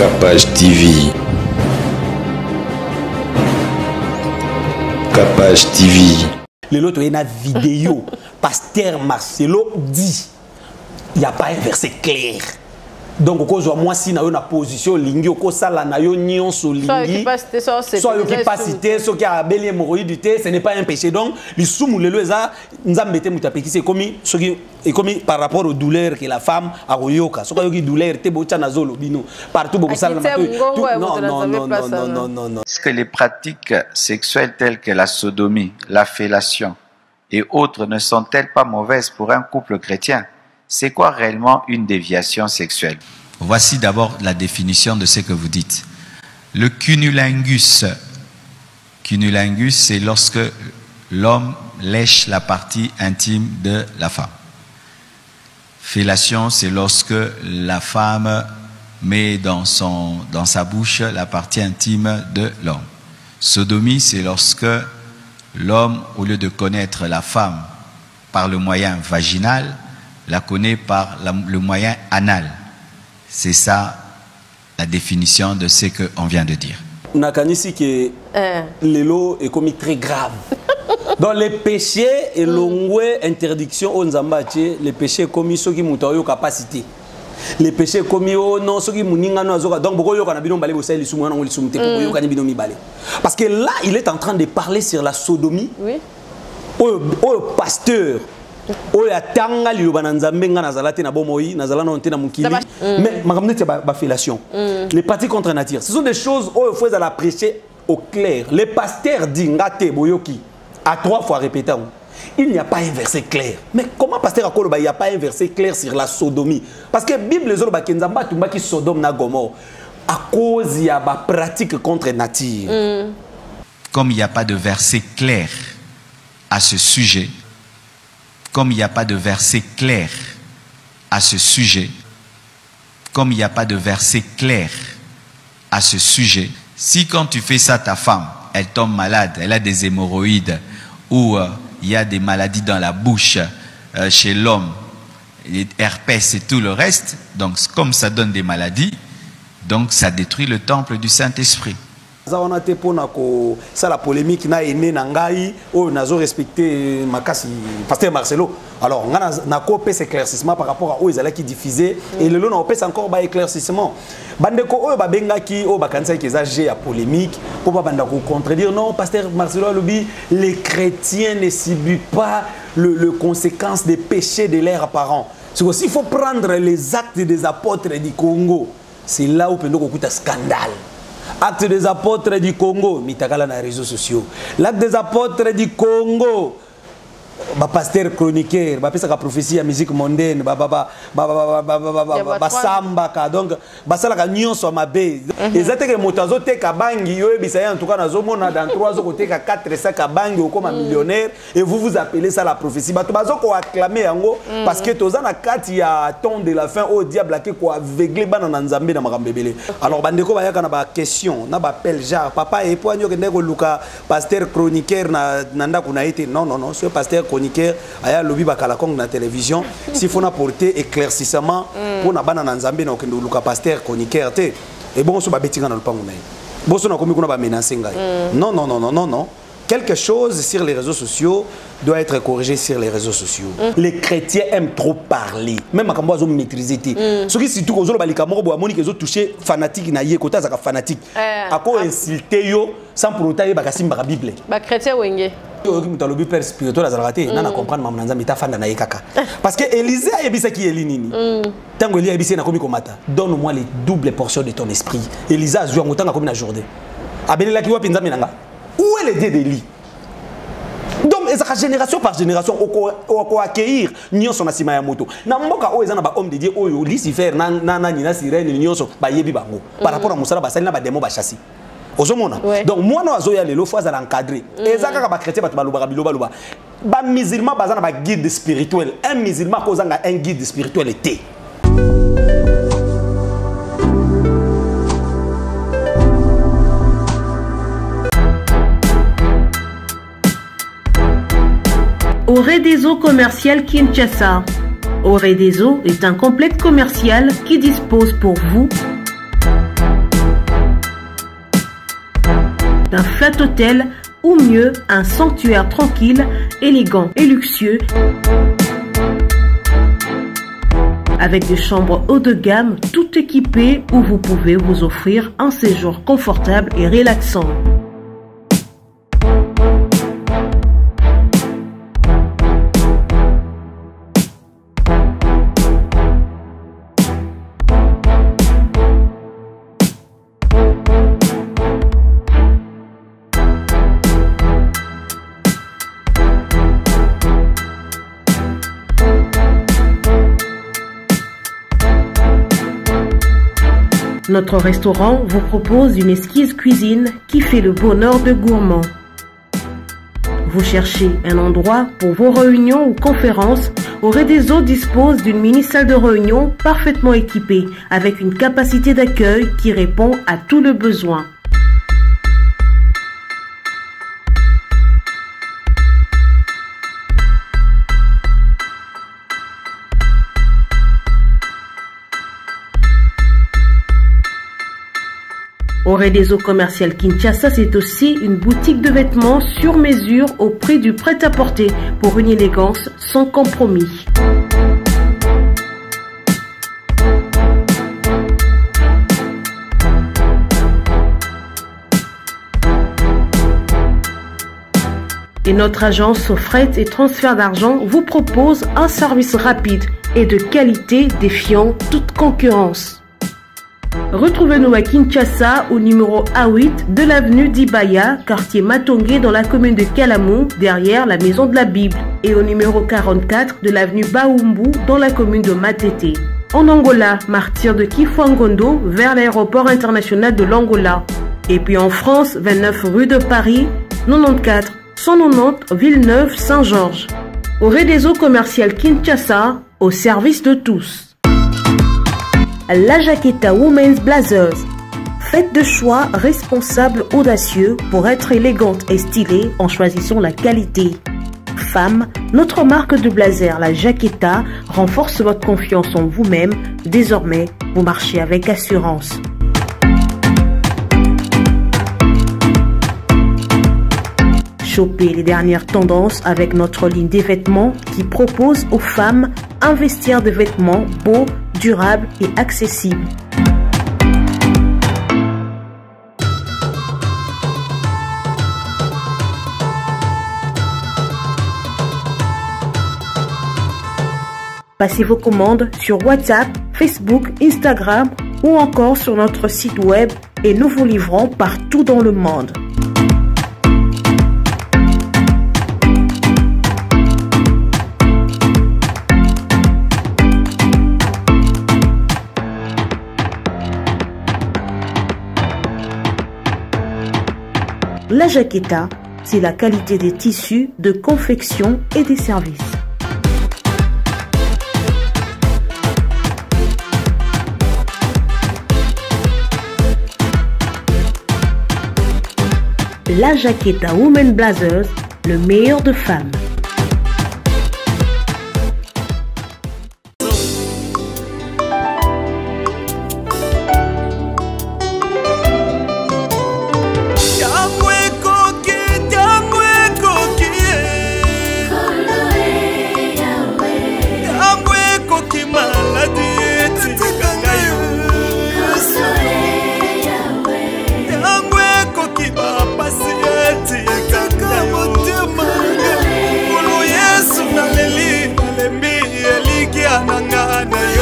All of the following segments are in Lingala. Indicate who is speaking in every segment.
Speaker 1: Capage TV. Capage TV.
Speaker 2: L'autre, il y a une vidéo. Pasteur Marcelo dit il n'y a pas un verset clair. Donc, moi, si na une position lingi, ça la na yo nion so lingi. Soit yo qui pas cité, soit qui a belé hémorroïde, ce n'est pas un péché. Donc, les soumou le leza, nous avons mis mutapeki c'est comme par rapport aux douleurs que la femme a royoka. Soit yo qui douleur te bocha na zolo bino. Partout beaucoup ça non.
Speaker 3: Est-ce que les pratiques sexuelles telles que la sodomie, la fellation et autres ne sont-elles pas mauvaises pour un couple chrétien? C'est quoi réellement une déviation sexuelle?
Speaker 4: Voici d'abord la définition de ce que vous dites. Le cunnilingus. Cunnilingus, c'est lorsque l'homme lèche la partie intime de la femme. Fellation, c'est lorsque la femme met dans sa bouche la partie intime de l'homme. Sodomie, c'est lorsque l'homme, au lieu de connaître la femme par le moyen vaginal, la connaît par le moyen anal. C'est ça la définition de ce qu'on vient de dire.
Speaker 2: Nakanisi que l'élo est commis très grave. Dans les péchés et l'ongwe interdiction au Nzambache, les péchés commis ceux qui ont capacité. Les péchés commis au non ceux qui muninga no azoka donc boko yoka na bino balé bosai lisumu na ngoli sumte pour yoka ni bino mi balé. Parce que là il est en train de parler sur la sodomie. Oui. Au pasteur oya tanga liloba na nzambe nga nazala te na bomoi nazala na onte na mukili mais makamne te ba fellation les pratiques contre nature ce sont des choses où il faut la prêcher au clair. Les pasteurs disent ngate boyoki à 3 fois répété il n'y a pas un verset clair. Mais comment pasteur akoloba il n'y a pas un verset clair sur la sodomie? Parce que Bible les autres ba kenzamba tumba ki Sodome na Gomorrhe à cause il y a ba pratique contre nature.
Speaker 4: Comme il n'y a pas de verset clair à ce sujet, comme il n'y a pas de verset clair à ce sujet, comme il n'y a pas de verset clair à ce sujet, si quand tu fais ça, ta femme, elle tombe malade, elle a des hémorroïdes ou il y a des maladies dans la bouche chez l'homme, herpès et tout le reste, donc comme ça donne des maladies, donc ça détruit le temple du Saint-Esprit.
Speaker 2: Ça la polémique na aimé nangai ou nazo respecté makasi pasteur Marcelo. Alors on a copé ces éclaircissements par rapport à eux ils qui diffuser et le long on peut encore ba éclaircissement. Bandeko o ba bengaki o ba kanisa ki exagé à polémique pour pas bandako contredire non pasteur Marcelo alobi les chrétiens ne subissent pas le conséquence des péchés de leurs parents. C'est aussi il faut prendre les actes des apôtres du Congo. C'est là où peut nous un scandale. Acte des apôtres du Congo, mitakala na réseaux sociaux. L'acte des apôtres du Congo, ba pasteur chroniqueur, ba pesa ka prophétie à musique mondaine, ba samba ka donc ba sala ka nyonso mabe. Ezate ke motazo te ka bangi yo ebisa en tout cas nazo mona dans 3 ans côté ka 400 ka bangi comme un millionnaire et vous appelez ça la prophétie. Ba to bazo ko acclamer yango parce que toza na kati ya temps de la fin au diable ke ko aveugler bana na nzambe na makambebele. Alors bandeko ba yaka na ba question na ba appel genre papa et poigno ke ndeko luka pasteur chroniqueur na nanda kuna été non ce pasteur chroniqueur aya lobi bakala kong na télévision s'il faut apporter éclaircissement pour na bana na nzambe na okendo luka pasteur chroniqueur te et bon so ba betinga na lupango na bon so na komi kuna ba menacer ngai non quelque chose sur les réseaux sociaux doit être corrigé sur les réseaux sociaux. Les chrétiens aiment trop parler. Même quand ils ont maîtrisé. Ce qui surtout quand ils ont touché fanatique na yé kota zaka fanatique. À quoi insulter yo sans pour autant ba kasimba la Bible.
Speaker 5: Ba chrétien wenge.
Speaker 2: Yo qui mutalo bi père spirituel azalate na comprendre mama nzambe ta fanda na yekaka. Parce que Élisée a yebisa ki elinini. Tango Élie a yebisa na komi komata. Donne-moi les doubles portions de ton esprit. Élisée a joué ngotanga komi na journée. Abelela ki wapi nzambe nanga. Où est le Dieu d'Élie? Donc, génération par génération, on peut accueillir Nyon son asima ya moto. Na mboka o ezana ba homme de Dieu o Lucifer na sirène Nyon so ba yebi bango. Par rapport à Moussala basali na ba démon ba chassi. Ozomona. Donc moi no azoya lelo fois à l'encadrer. Ezaka ba chrétien ba baluba biloba. Ba musulman bazana ba guide spirituel. Un musulman kozanga un guide spirituel était.
Speaker 6: Oredezo Commercial Kinshasa. Oredezo est un complexe commercial qui dispose pour vous d'un flat hôtel ou mieux un sanctuaire tranquille, élégant et luxueux avec des chambres haut de gamme tout équipées où vous pouvez vous offrir un séjour confortable et relaxant. Notre restaurant vous propose une exquise cuisine qui fait le bonheur de gourmands. Vous cherchez un endroit pour vos réunions ou conférences? Oredezo dispose d'une mini-salle de réunion parfaitement équipée avec une capacité d'accueil qui répond à tous les besoins. Oredezo Commercial Kinshasa, c'est aussi une boutique de vêtements sur mesure au prix du prêt-à-porter pour une élégance sans compromis. Et notre agence fret et transfert d'argent vous propose un service rapide et de qualité défiant toute concurrence. Retrouvez-nous à Kinshasa au numéro A8 de l'avenue d'Ibaya, quartier Matongé dans la commune de Kalamou, derrière la Maison de la Bible, et au numéro 44 de l'avenue Baoumbu dans la commune de Matete. En Angola, martyr de Kifuangondo vers l'aéroport international de l'Angola. Et puis en France, 29 rue de Paris, 94 190 Villeneuve-Saint-Georges. Oredezo Commercial Kinshasa, au service de tous. La Jaqueta Women's Blazers. Faites de choix responsables audacieux pour être élégante et stylée en choisissant la qualité. Femme, notre marque de blazer, la Jaqueta, renforce votre confiance en vous-même. Désormais, vous marchez avec assurance. Chopez les dernières tendances avec notre ligne des vêtements qui propose aux femmes un vestiaire de vêtements beau, durable et accessible. Passez vos commandes sur WhatsApp, Facebook, Instagram ou encore sur notre site web et nous vous livrons partout dans le monde. La Jaqueta, c'est la qualité des tissus, de confection et des services. La Jaqueta Women Blazers, le meilleur de femmes.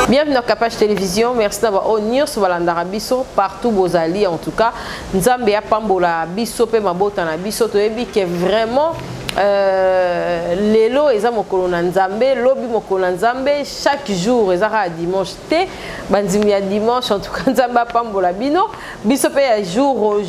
Speaker 5: Bienvenue dans Capage Télévision. Merci d'avoir honneur sur Valandara Bisso partout Bozali. En tout cas, Nzambe ya pambola Bisso pe mabota na Bisso toyebi qui est vraiment lelo eza mokolo na Nzambe, lobi mokolo na Nzambe, chaque jour ezaka dimanche te banzimi ya dimanche en tout cas Nzambe pambola bino Bisso pe ya jour au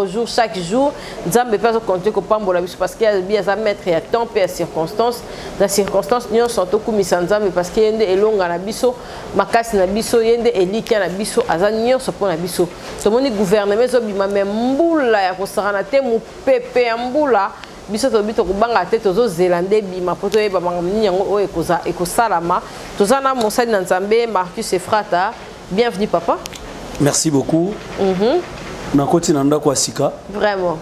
Speaker 5: jour chaque jour Nzambe pe zo compter ko pambola Bisso parce qu'il y a bien ça mettre ya temps pe ya circonstance dans circonstance nyo sont to kumisa Nzambe parce que yende elonga na Bisso makasi na Bisso yende elika na Bisso azanyo so pona Bisso to moni gouvernement zo bima mbula ya kosana te mu pepe ya mbula biso to bito kubanga te tozo zélande bima poto yeba bangami yango o ekosalama tozana monsali na Nzambe Marcus Efrata. Bienvenue papa.
Speaker 2: Merci beaucoup. na koti na ndako asika.
Speaker 5: Vraiment.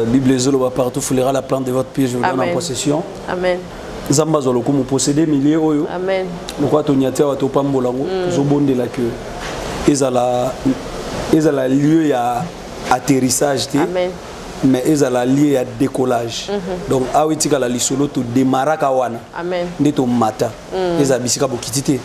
Speaker 2: Bible zolo partout foulera la plante de votre pied, je vous donne en possession.
Speaker 5: Amen.
Speaker 2: Zamba zolo ko mo posséder milliers oyo.
Speaker 5: Amen.
Speaker 2: Noko atoniatia wa to pambolango zobondela que ezala lieu ya atterrissage te.
Speaker 5: Amen.
Speaker 2: Mais ezala lieu ya décollage. Donc awitika la lisolo to démaraka wana.
Speaker 5: Amen.
Speaker 2: Ndeto mata. Eza bisika bokitité.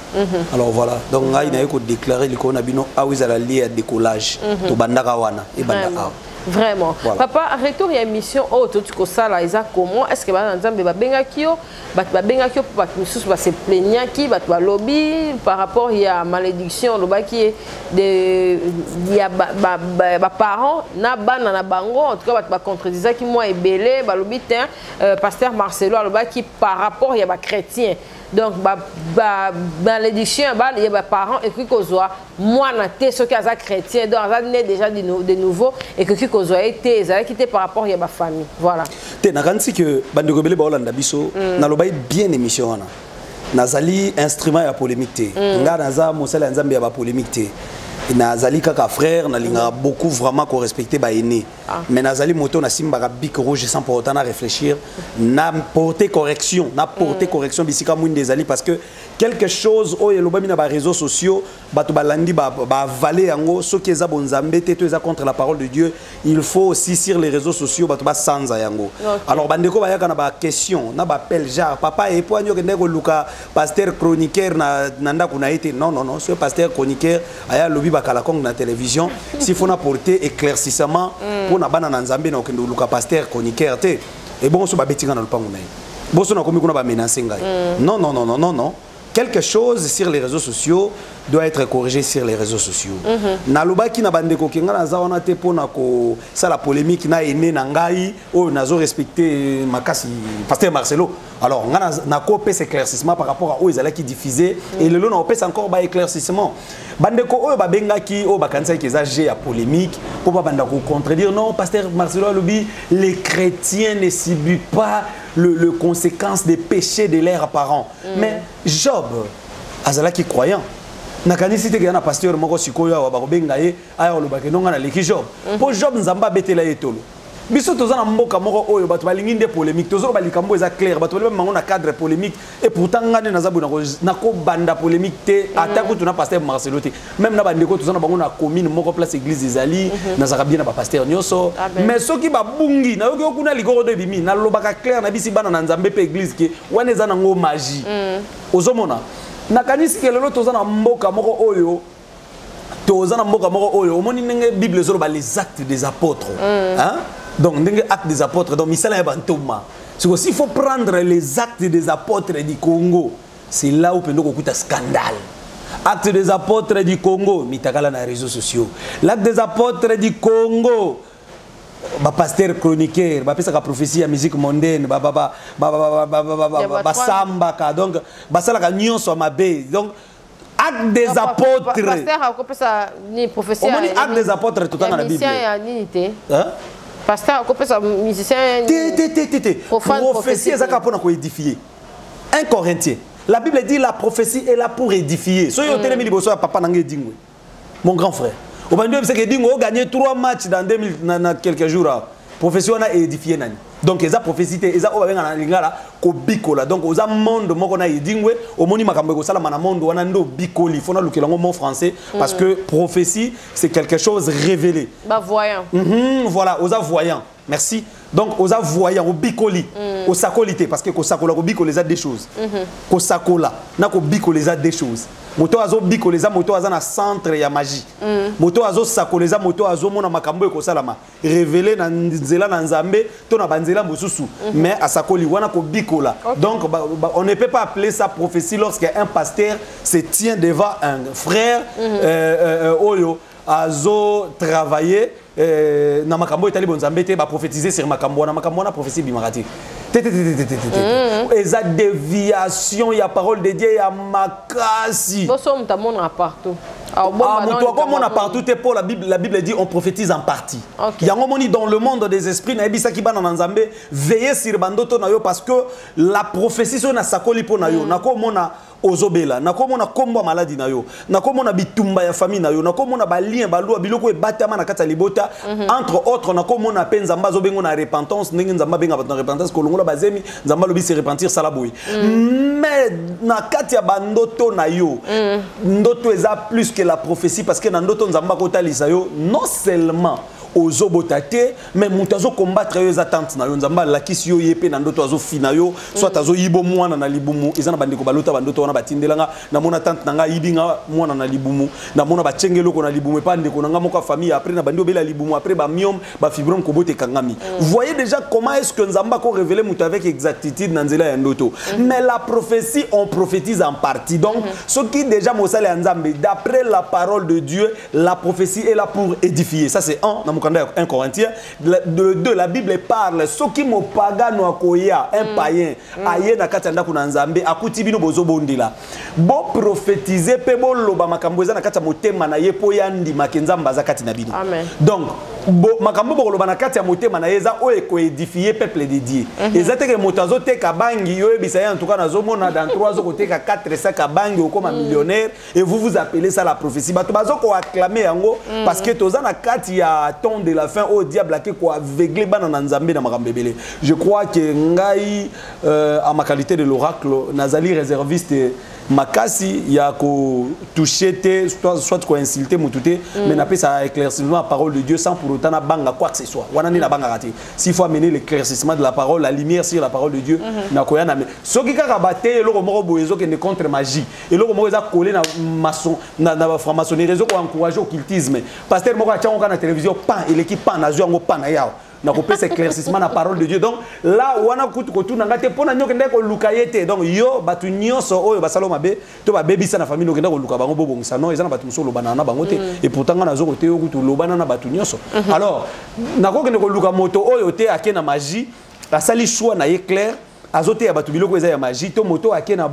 Speaker 2: Alors voilà. Donc ngai na yeko déclarer likona bino awizala lieu ya décollage. To bandaka wana e bandaka.
Speaker 5: Vraiment.
Speaker 2: Voilà.
Speaker 5: Papa, retour à émission, oh, tout ça là, comment est-ce que va bengakio, bengakio pour se plaignant qui va lobby par rapport à malédiction, le bas qui est de parents na bango en tout cas va contredire qui moi est belé, lobby pasteur Marcelo le bas qui par rapport à chrétien. Donc, malédiction, il y a des parents et que soit moi, ce qui est chrétien, donc on est déjà de nouveau et que soit été, quitté par rapport à ma famille. Voilà.
Speaker 2: Tu sais, que Bandegobele Baolanda Biso, na lobaï bien émission. Nazali instrument ya polémique. Nga naza mosala nzambe ya polémique. Nazali kaka frère, nalinga beaucoup vraiment qu'on respecte ba aîné. Mais nazali moto na simba bic rouge sans pour autant réfléchir, na porter correction, bisika moun des ali parce que quelque chose au yeloba mina ba réseaux sociaux, bato balandi ba valer yango, ce qui est bonzambe te eza contre la parole de Dieu, il faut aussi sur les réseaux sociaux bato ba sanza yango. Alors bandeko ba yaka na ba question, na ba appel genre papa et poigno ke ndeko luka pasteur chroniqueur na nanda kuna été non ce pasteur chroniqueur aya lobi la Congo na télévision s'il faut apporter éclaircissement pour na bana na nzambe na okendo luka pasteur chroniqueur te et bon so ba betinga na lupango na bon so na komi kuna ba menacer ngai non quelque chose sur les réseaux sociaux doit être corrigé sur les réseaux sociaux. Nalobaki na bande ko kenga na zawana te pona ko ça la polémique na ene na ngai o nazo respecter makasi pasteur Marcelo. Alors ngana na ko pèse éclaircissement par rapport à o ezala qui diffuser et le lot na pèse encore ba éclaircissement. Bande ko o ba bengaki o ba kanisa ki za à polémique pour pas bande ko contredire non pasteur Marcelo lobi les chrétiens ne subissent pas le conséquence des péchés de leurs parents. Mais Job azala qui croyant nakanisi te na pasteur moko sikoyo wa bakobenga ye aya olobake nonga na leki Job po Job nzamba betela etolo biso tozana mboka moko oyo bato balingi nde polémique tozo balikambo eza clair bato baleba mango na cadre polémique et pourtant ngane na zabu na ko banda polémique te atako tuna pasteur Marcelo te même na bandeko tozana bango na commune moko place église Ezali na zaka bien na ba pasteur nyoso mais soki ba bungi na yoki okuna likoro de bimi na lobaka clair na bisi bana na nzambe pe église ke wana eza nango magie ozomona nakanisi ke lelo tozana mboka moko oyo omoni ndenge Bible zolo ba les actes des apôtres hein donc ndenge actes des apôtres donc misala ya bantoma c'est s'il faut prendre les actes des apôtres du Congo c'est là où pendo kokuta scandale. Actes des apôtres du Congo mitakala na réseaux sociaux, l'acte des apôtres du Congo ba pasteur chroniqueur ba pesa ka prophétie ya musique mondaine ba samba ka donc ba sala ka nyonso mabe donc acte des apôtres
Speaker 5: pasteur a kopesa ni prophétie
Speaker 2: acte des apôtres tout dans la Bible hein
Speaker 5: pasteur a kopesa musicien
Speaker 2: prophétie ezaka pona ko édifier 1 Corinthiens la Bible dit la prophétie est là pour édifier so yo telemi liboso ya papa nangé dingwe mon grand frère au bandit c'est que dingo gagné 3 matchs dans 2000 dans quelques jours prophétie on a édifié nani donc eza prophétie eza o benga na lingala ko bikola donc oza monde moko na edingwe omoni makambo ko sala mana monde wana ndo bikoli fona lukelango mot français parce que prophétie c'est quelque chose révélé
Speaker 5: ba voyant
Speaker 2: voilà oza voyant merci donc oza voyant au bikoli au sakolité parce que ko sakola ko bikoli za des choses ko sakola na ko bikoli za des choses moto azo bikoleza moto aza na centre ya magie moto azo sakoleza moto azo mona makambo e ko salama révéler na nzela na nzambe to na banzela mosusu mais asakoli wana ko bikola donc on ne peut pas appeler ça prophétie lorsqu'un pasteur se tient devant un frère oyo azo travailler na makambo etali bonzambe te ba prophétiser sur makambo na prophétie bimarati eza déviation ya parole de Dieu ya makasi
Speaker 5: boso mtamona partout
Speaker 2: a partout pour la Bible dit on prophétise en partie. Yango moni dans le monde des esprits na ebisa ki bana nzambe veiller sur bandoto na yo parce que la prophétie so na sakoli po na yo nako mona ozobela nakomona kombo maladi na yo nakomona bitumba ya famille na yo nakomona ba lien ba loi biloko ebatama na kata libota entre autres nakomona pe nzamba zobengo na repentance ndenge nzamba benga na repentance kolongola bazemi nzamba lobi se repentir sala boy mais na kati ya bandoto na yo ndoto eza plus que la prophétie parce que na ndoto nzamba kotalisa yo non seulement ozobotate mais mutazo combattre yo attentes na yo nzamba lakisi yo yepe na ndoto azo fina yo soit azo yibo mwana na libumu ezana bandeko balota bandoto wana batindelanga na mona tante nanga yibinga mwana na libumu na mona bachengelo ko na libumu pa ndeko nanga moka famille après na bandi obela libumu après ba myome ba fibrome kobote kangami voyez déjà comment est-ce que nzamba ko révéler mutu avec exactitude na nzela ya ndoto mais la prophétie on prophétise en partie donc ce qui déjà mosale ya nzambe d'après la parole de Dieu la prophétie est là pour édifier ça c'est 1 Corinthiens, de 2, la Bible parle, ce qui mo pagano akoya, un païen, aye na katanda kuna nzambe, akuti bino bozo bondila. Bo prophétiser, pe bo loba makamboza na kata motema na ye po yandi makenzamba za kati na bino.
Speaker 5: Amen.
Speaker 2: Donc, makambo bo loba na kati ya motema na yeza o eko édifier peuple dédié. Ezate ke motazo te kabangi yo ebisa en tout cas na zomo na dans 3 zo côté ka 400 kabangi comme un millionnaire et vous appelez ça la prophétie. Bato bazo ko acclamer yango parce que toza na kati ya de la fin au diable a quoi aveugler banana nzambe na makambebele. Je crois que ngai à ma qualité de l'oracle nazali réserviste makasi ya ko toucher soit ko insulter mutute mais n'a pas ça éclaircissement la parole de Dieu sans pour autant na banga quoi que ce soit wana ni na banga raté s'il faut amener l'éclaircissement de la parole la lumière sur la parole de Dieu na ko yana mais soki kaka baté eloko moko boyezo que ne contre magie eloko moko za coller na maçon na franc-maçonnerie rezo ko encourager occultisme pasteur moko a tchanga na télévision pan et l'équipe pan na zo ngo pan na yao na ko pesa éclaircissement la parole de Dieu donc là wana kutu ko tuna ngate pona nyoke ndeko lukayete donc yo batu nyonso oyo basalo mabe to ba bebisa na famille ngenda ko luka bango bobongisa non ezana batu musolo banana bango te et pourtant na zo ko te okutu lobana na batu nyonso alors na ko ngenda ko luka moto oyo te akena magie asali choix na éclair azote ya batu biloko eza ya magie to moto akena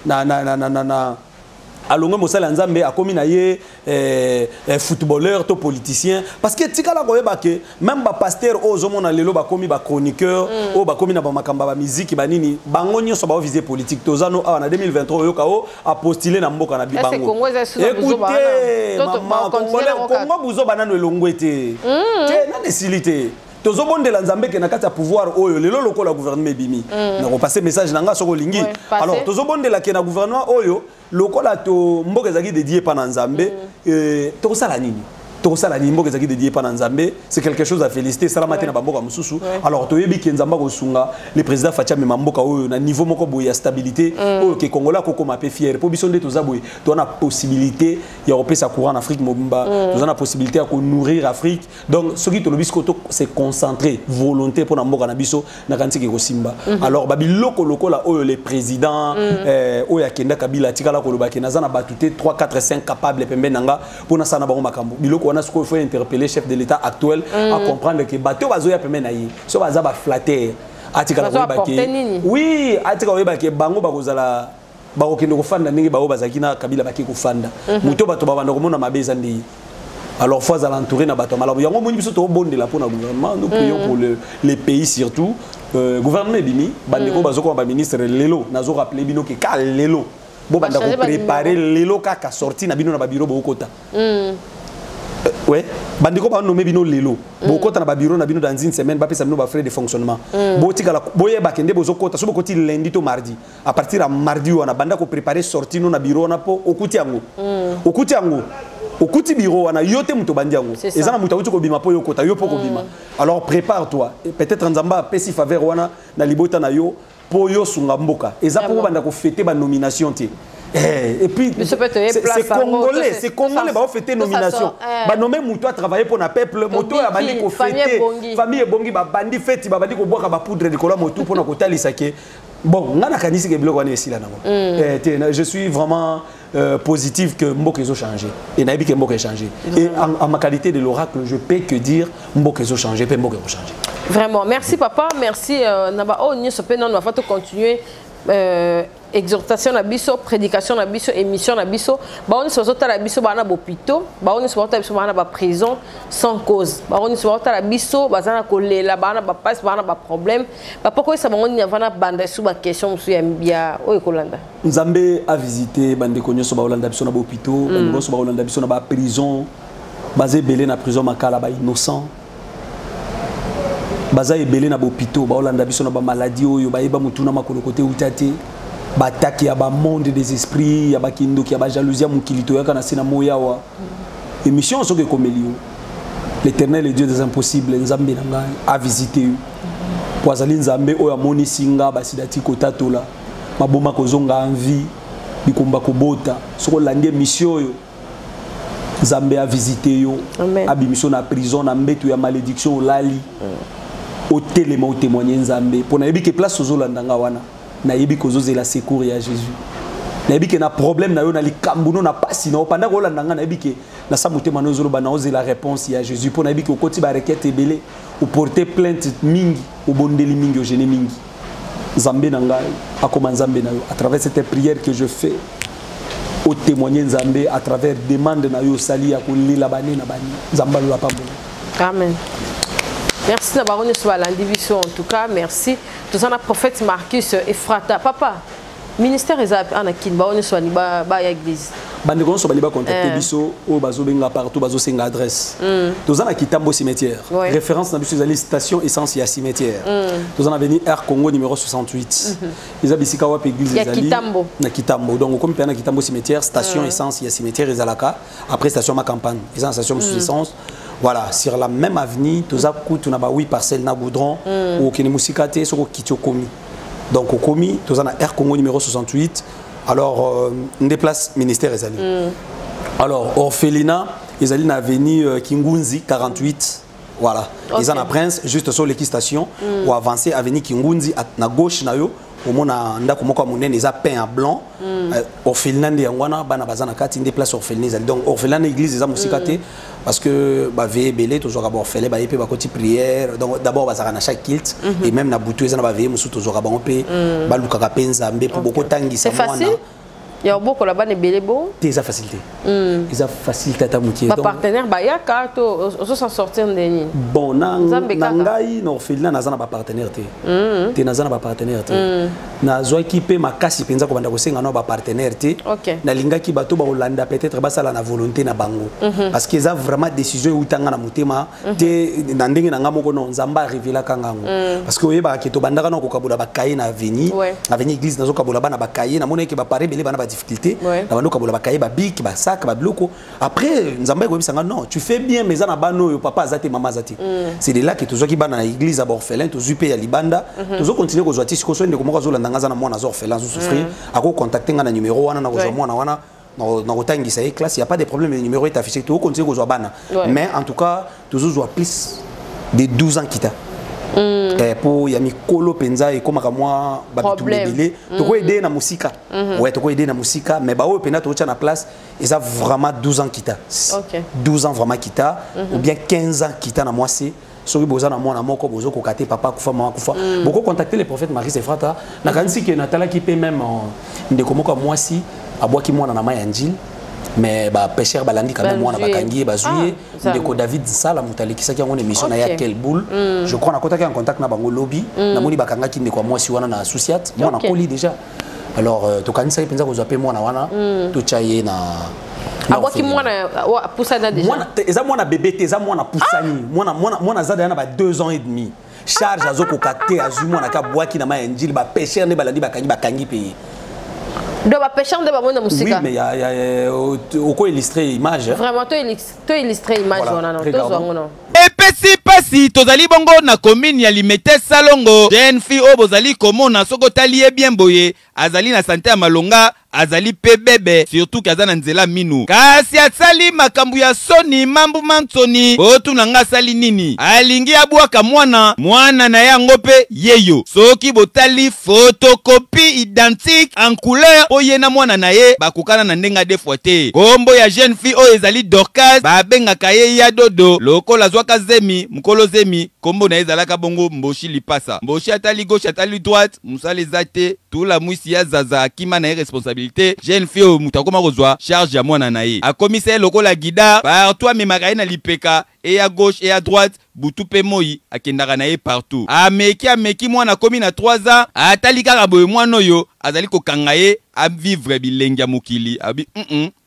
Speaker 2: na alongo mosala nzambe akomi na ye footballeur to politicien parce que tikala koyeba ke même ba pasteur ozomona lelo bakomi ba chroniqueur o bakomi na ba makamba ba musique banini bango nyonso ba viser politique tozano awa na 2023 yoka o a postuler na mboka na bibango écoutez maman Congo buzo banano elongwete te na desilité tozobondela nzambe ke na kati ya pouvoir oyo lelo lokola gouvernement bimi na ko passer message nanga soko lingi alors tozobondela ke na gouvernement oyo lokola to mboka ezaki dédié pa na nzambe to sala nini to sala ni mboka ezaki dédié pa na nzambe c'est quelque chose à féliciter salamate na bamboka mususu alors toyebi ke nzamba ko sunga le président Fatia me mboka oyo na niveau moko boye ya stabilité oyo ke Congolais ko koma pe fier po biso nde tozaboye to na possibilité ya repesa courant en Afrique mobimba to na possibilité ya ko nourrir Afrique donc ce qui to lobi ko c'est concentrer volonté pour na mboka na biso na kanti ke ko simba alors babiloko lokola oyo le président oyo akenda Kabila tikala ko lobaki na zana batute 3 4 5 capable pembe nanga pona sana bango makambo biloko on a ce qu'il faut interpeller chef de l'État actuel à comprendre que bateau bazoya pembe na yi so baza ba flatter atikala ko baki oui atikala ko baki bango bakozala bakokende ko fanda ndenge bawo bazaki na Kabila baki ko fanda muto bato babanda ko mona mabeza ndi alors fois à l'entourer na bato malabu yango moni biso to bondela pour na gouvernement nous prions pour les pays surtout gouvernement bimi bandeko bazoko ba ministre lelo nazo rappeler bino ke ka lelo bo banda ko préparer lelo kaka sorti na bino na ba bureau bokota ouais bandiko ba nommé bino lelo bokota na ba bureau na bino dans une semaine ba pesa bino ba frais de fonctionnement botikala boye ba kende bozokota so bokoti lundi to mardi à partir de mardi on a banda ko préparer sorti no na bureau na po okuti yango okuti bureau wana yote muto bandiango ezana muto uti ko bima po yokota yo po ko bima alors prépare-toi peut-être nzamba pesi faveur wana na libota na yo po yo sunga mboka eza po banda ko fêter ba nomination ti et puis c'est congolais ba fêter nomination ba nommer muto a travailler pour na peuple moto ya bandi ko fêter famille bongi ba bandi fête ba bandi ko boka ba poudre de kola moto pour na ko talisa ke bon ngana kanisi ke biloko wana esila nango je suis vraiment positif que Mboka ont changé et Naïbi que Mboka a changé et en ma qualité de l'oracle je peux que dire Mboka ont changé et Mboka ont changé vraiment.
Speaker 5: Merci papa, merci Naba. Oh nous sommes non on va continuer exhortation na biso, prédication na biso, émission na biso, ba on so la biso ba na hôpital, ba on so biso ba na ba prison sans cause. Ba on so la biso ba za na kolela ba na ba passe ba na ba problème. Ba pourquoi ça ba on y va na banda sous ba question su ya mbia o ekolanda.
Speaker 2: Nzambe a visité bande konyo so ba olanda biso na ba hôpital, bande so ba olanda biso na ba prison, basé belé na prison makala ba innocent. Baza ebele na ba hôpital, ba olanda biso na ba maladie oyo ba yeba mutuna makolo côté utate. Bataki ya ba monde des esprits ya ba kindo ki ya ba jalousie mukilito yaka na sina moya wa émission soke komelio l'Éternel est Dieu des impossibles nzambe nanga a visité poazali nzambe oyo amoni singa basidati kotatola maboma kozonga envie bikomba kobota soko langi émission yo nzambe a visité yo abimission na prison na mbeto ya malédiction olali au téléma au témoigner nzambe pona yebi ke place ozolanda wana na yebi kozoze la secours ya Jésus na yebi ke na problème na yo na likambuno na pasi na opanda ko landa nga na yebi ke na samute manozolo ba na oze la réponse ya Jésus pour na yebi ke okoti ba requête ebele ou porter plainte mingi ou bondeli mingi au gene mingi nzambe na ngai akoma nzambe na yo à travers cette prière que je fais au témoigner nzambe à travers demande na yo sali ya kolila bane na bani nzamba lo apambola
Speaker 5: amen. Merci d'avoir reçu la division en tout cas, merci. Tout ça, le prophète Marcus Ephrata. Papa, ministère est en Akin, on est sur l'église.
Speaker 2: Bande ko so bali ba contacter biso o bazo benga partout bazo senga adresse. Tous en Kitambo cimetière. Référence na biso zali station essence ya cimetière. Tous en avenue Air Congo numéro 68. Ils habisika wa église zali na Kitambo. Donc comme na Kitambo cimetière station essence ya cimetière ezalaka après station ma campagne. Ils en station sous essence. Voilà, sur la même avenue, tous à coup, tu n'as pas 8 parcelles na goudron ou qui ne musikate sur Kitio Komi. Donc au Komi, tous en Air Congo numéro 68. Alors, on déplace ministère Ezali. Alors, orphelinat, Ezali na avenue Kingunzi 48. Voilà. Ils en a Prince juste sur l'équipe station ou avancer avenue Kingunzi à gauche na yo. Au moins ndako moko monene eza peint en blanc orphelinat de yangwana bana bazana kati ndé place orphelinat donc orphelinat église eza musikate parce que ba veiller belé toujours à orphelin ba yepé ba koti prière donc d'abord bazaka na chaque culte et même na butu eza na ba veiller musu toujours à ba opé ba lukaka penza mbe pour beaucoup tangisa mwana. C'est facile.
Speaker 5: Il y a beaucoup là-bas des bébés beaux.
Speaker 2: C'est facilité. Ils ont facilité à ta moitié.
Speaker 5: Ma partenaire, bah y a carte, on s'en sortir de nuit.
Speaker 2: Bon, nangai, non, Félina n'a pas partenaire. T'es n'a pas partenaire. Na zo équipé ma casse penza ko banda ko senga no ba partenaire té. Na linga ki bato ba Hollanda peut-être ba sala na volonté na bango. Parce qu'ils ont vraiment décision utanga na mutema té na ndenge na ngamo ko no nzamba révéla kangango. Parce que oyeba ke to banda kana ko kabula ba kaye na avenue. Avenue église na zo kabula ba na ba kaye na mona ke ba paré belé ba difficulté na bando kabola bakaye ba bik ba sac ba bloko après nzamba ko bisanga non tu fais bien mais ana bano yo papa azate mama azate c'est de là que toujours ki bana na église à orphelin toujours payer ya libanda toujours continuer ko zoati ko so ndeko moko zo landa ngazana mwana zo orphelin zo souffrir ako contacter nga na numéro wana na ko zo mwana wana na kotangisa e classe il y a pas de problème le numéro est affiché tout continuer ko zo bana mais en tout cas toujours zo plus de 12 ans kita pour yami kolo penza et comme moi babitulebele to ko aider na musika ouais to ko aider na musika mais ba o pena to na place et ça vraiment 12 ans kita 12 ans vraiment kita ou bien 15 ans kita na moi c'est soki boza na mwana moko bozo ko kate papa kufa mama kufa beaucoup contacter le prophète Marie Ephrata na kanisi ke natala ki pe même ndeko moko moi si abwaki mwana na maya njil mais ba pêcheur balandi quand même mwana bakangi bazuye ndeko David Sala mutaleki saki ngone mission na ya quel boule je crois na kotaki en contact na bango lobby na moni bakanga ki ndeko moi si wana na associate mwana koli déjà alors to kanisa penza ko zape mwana wana to chaye na
Speaker 5: abwaki mwana pusana déjà
Speaker 2: mwana eza mwana bébé te eza mwana pusani mwana zada yana ba 2 ans et demi charge azoko kate azu mwana ka bwaki na ma njili ba pêcheur ne balandi bakangi pays.
Speaker 5: De la pêcheur de la musique.
Speaker 2: Oui, mais il y a au quoi illustrer image.
Speaker 5: Vraiment, tu illustrer image.
Speaker 7: Epesi pasi tozali bongo na commune ya Limete Salongo. Jeune fille o bozali komona soko tali bien boye azali na santé ya malonga azali pe bebe surtout kazana nzela minu kasi asali makambu ya soni mambu mansoni botu nanga sali nini alingi abwaka mwana na yango pe yeyo soki botali photocopie identique en couleur oye na mwana na ye bakukana na ndenga de fois te kombo ya jeune fille o ezali Dorcas babengaka ye ya dodo lokola zwaka zemi mukolo zemi kombo na ezalaka bongo Mboshi Lipasa. Mboshi atali gauche atali droite musala ezate tout la mwisi ya zaza akima na responsabilité jeune fille mutakoma kozwa charge ya mwana na ye akomisa lokola guida partout amemaka na lipeka et à gauche et à droite butu pe moi akendaka na ye partout ameki mwana komi na 3 ans atali kaka boye mwana oyo azali kokanga ye a vivre bilengi ya mokili abi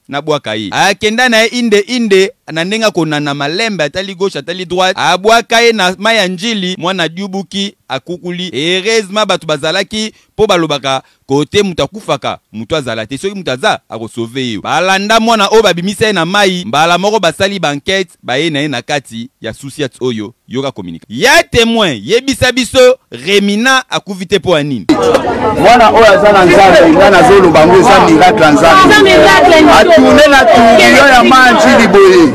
Speaker 7: na bwaka ye akenda na ye inde na ndenga konana malembe atali gauche atali droite abwaka ye na maya njili mwana diubuki akukuli heureusement batu bazalaki po balobaka kote mutakufaka mutu azala te soki mutu aza akosauve yo balanda mwana oyo babimisa ye na mai mbala moko basali banquete baye na ye na kati ya susiat oyo yoka komunika ya témoin yebisa biso Remina akufi te po anini
Speaker 8: mwana oyo aza na nzambe nga nazoloba ngo eza miracle ya nzambe atune na tourbillon ya manjili boye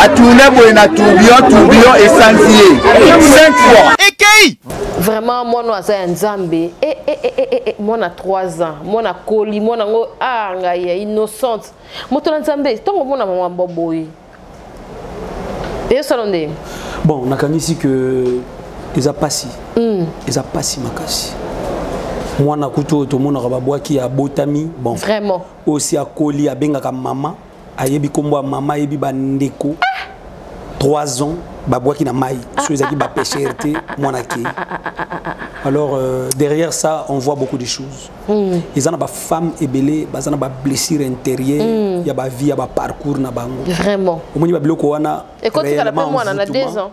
Speaker 8: atune boye na tourbillon esanzi ye 5 fois
Speaker 7: ekei
Speaker 5: vraiment mwana aza ya nzambe mwana 3 ans mwana koli mwana ngo ngai ya innocente moto na nzambe ntongo mona mama boboye esalonde
Speaker 2: bon nakanisi que eza pasi makasi mwana kutu tomonaka babwaki ya botami bon
Speaker 5: vraiment
Speaker 2: aussi akoli abengaka mama ayebi kombo ya mama ayebi bandeko 3 ans babwaki na mai so ezaki bapêcheur te mwana ke alors derrière ça on voit beaucoup de choses ils ont ba femme ebele bazana ba blessure intérieure ya ba vie ya ba parcours na bango
Speaker 5: vraiment
Speaker 2: omoni ba biloko wana
Speaker 5: et quand tu as mwana na 2 ans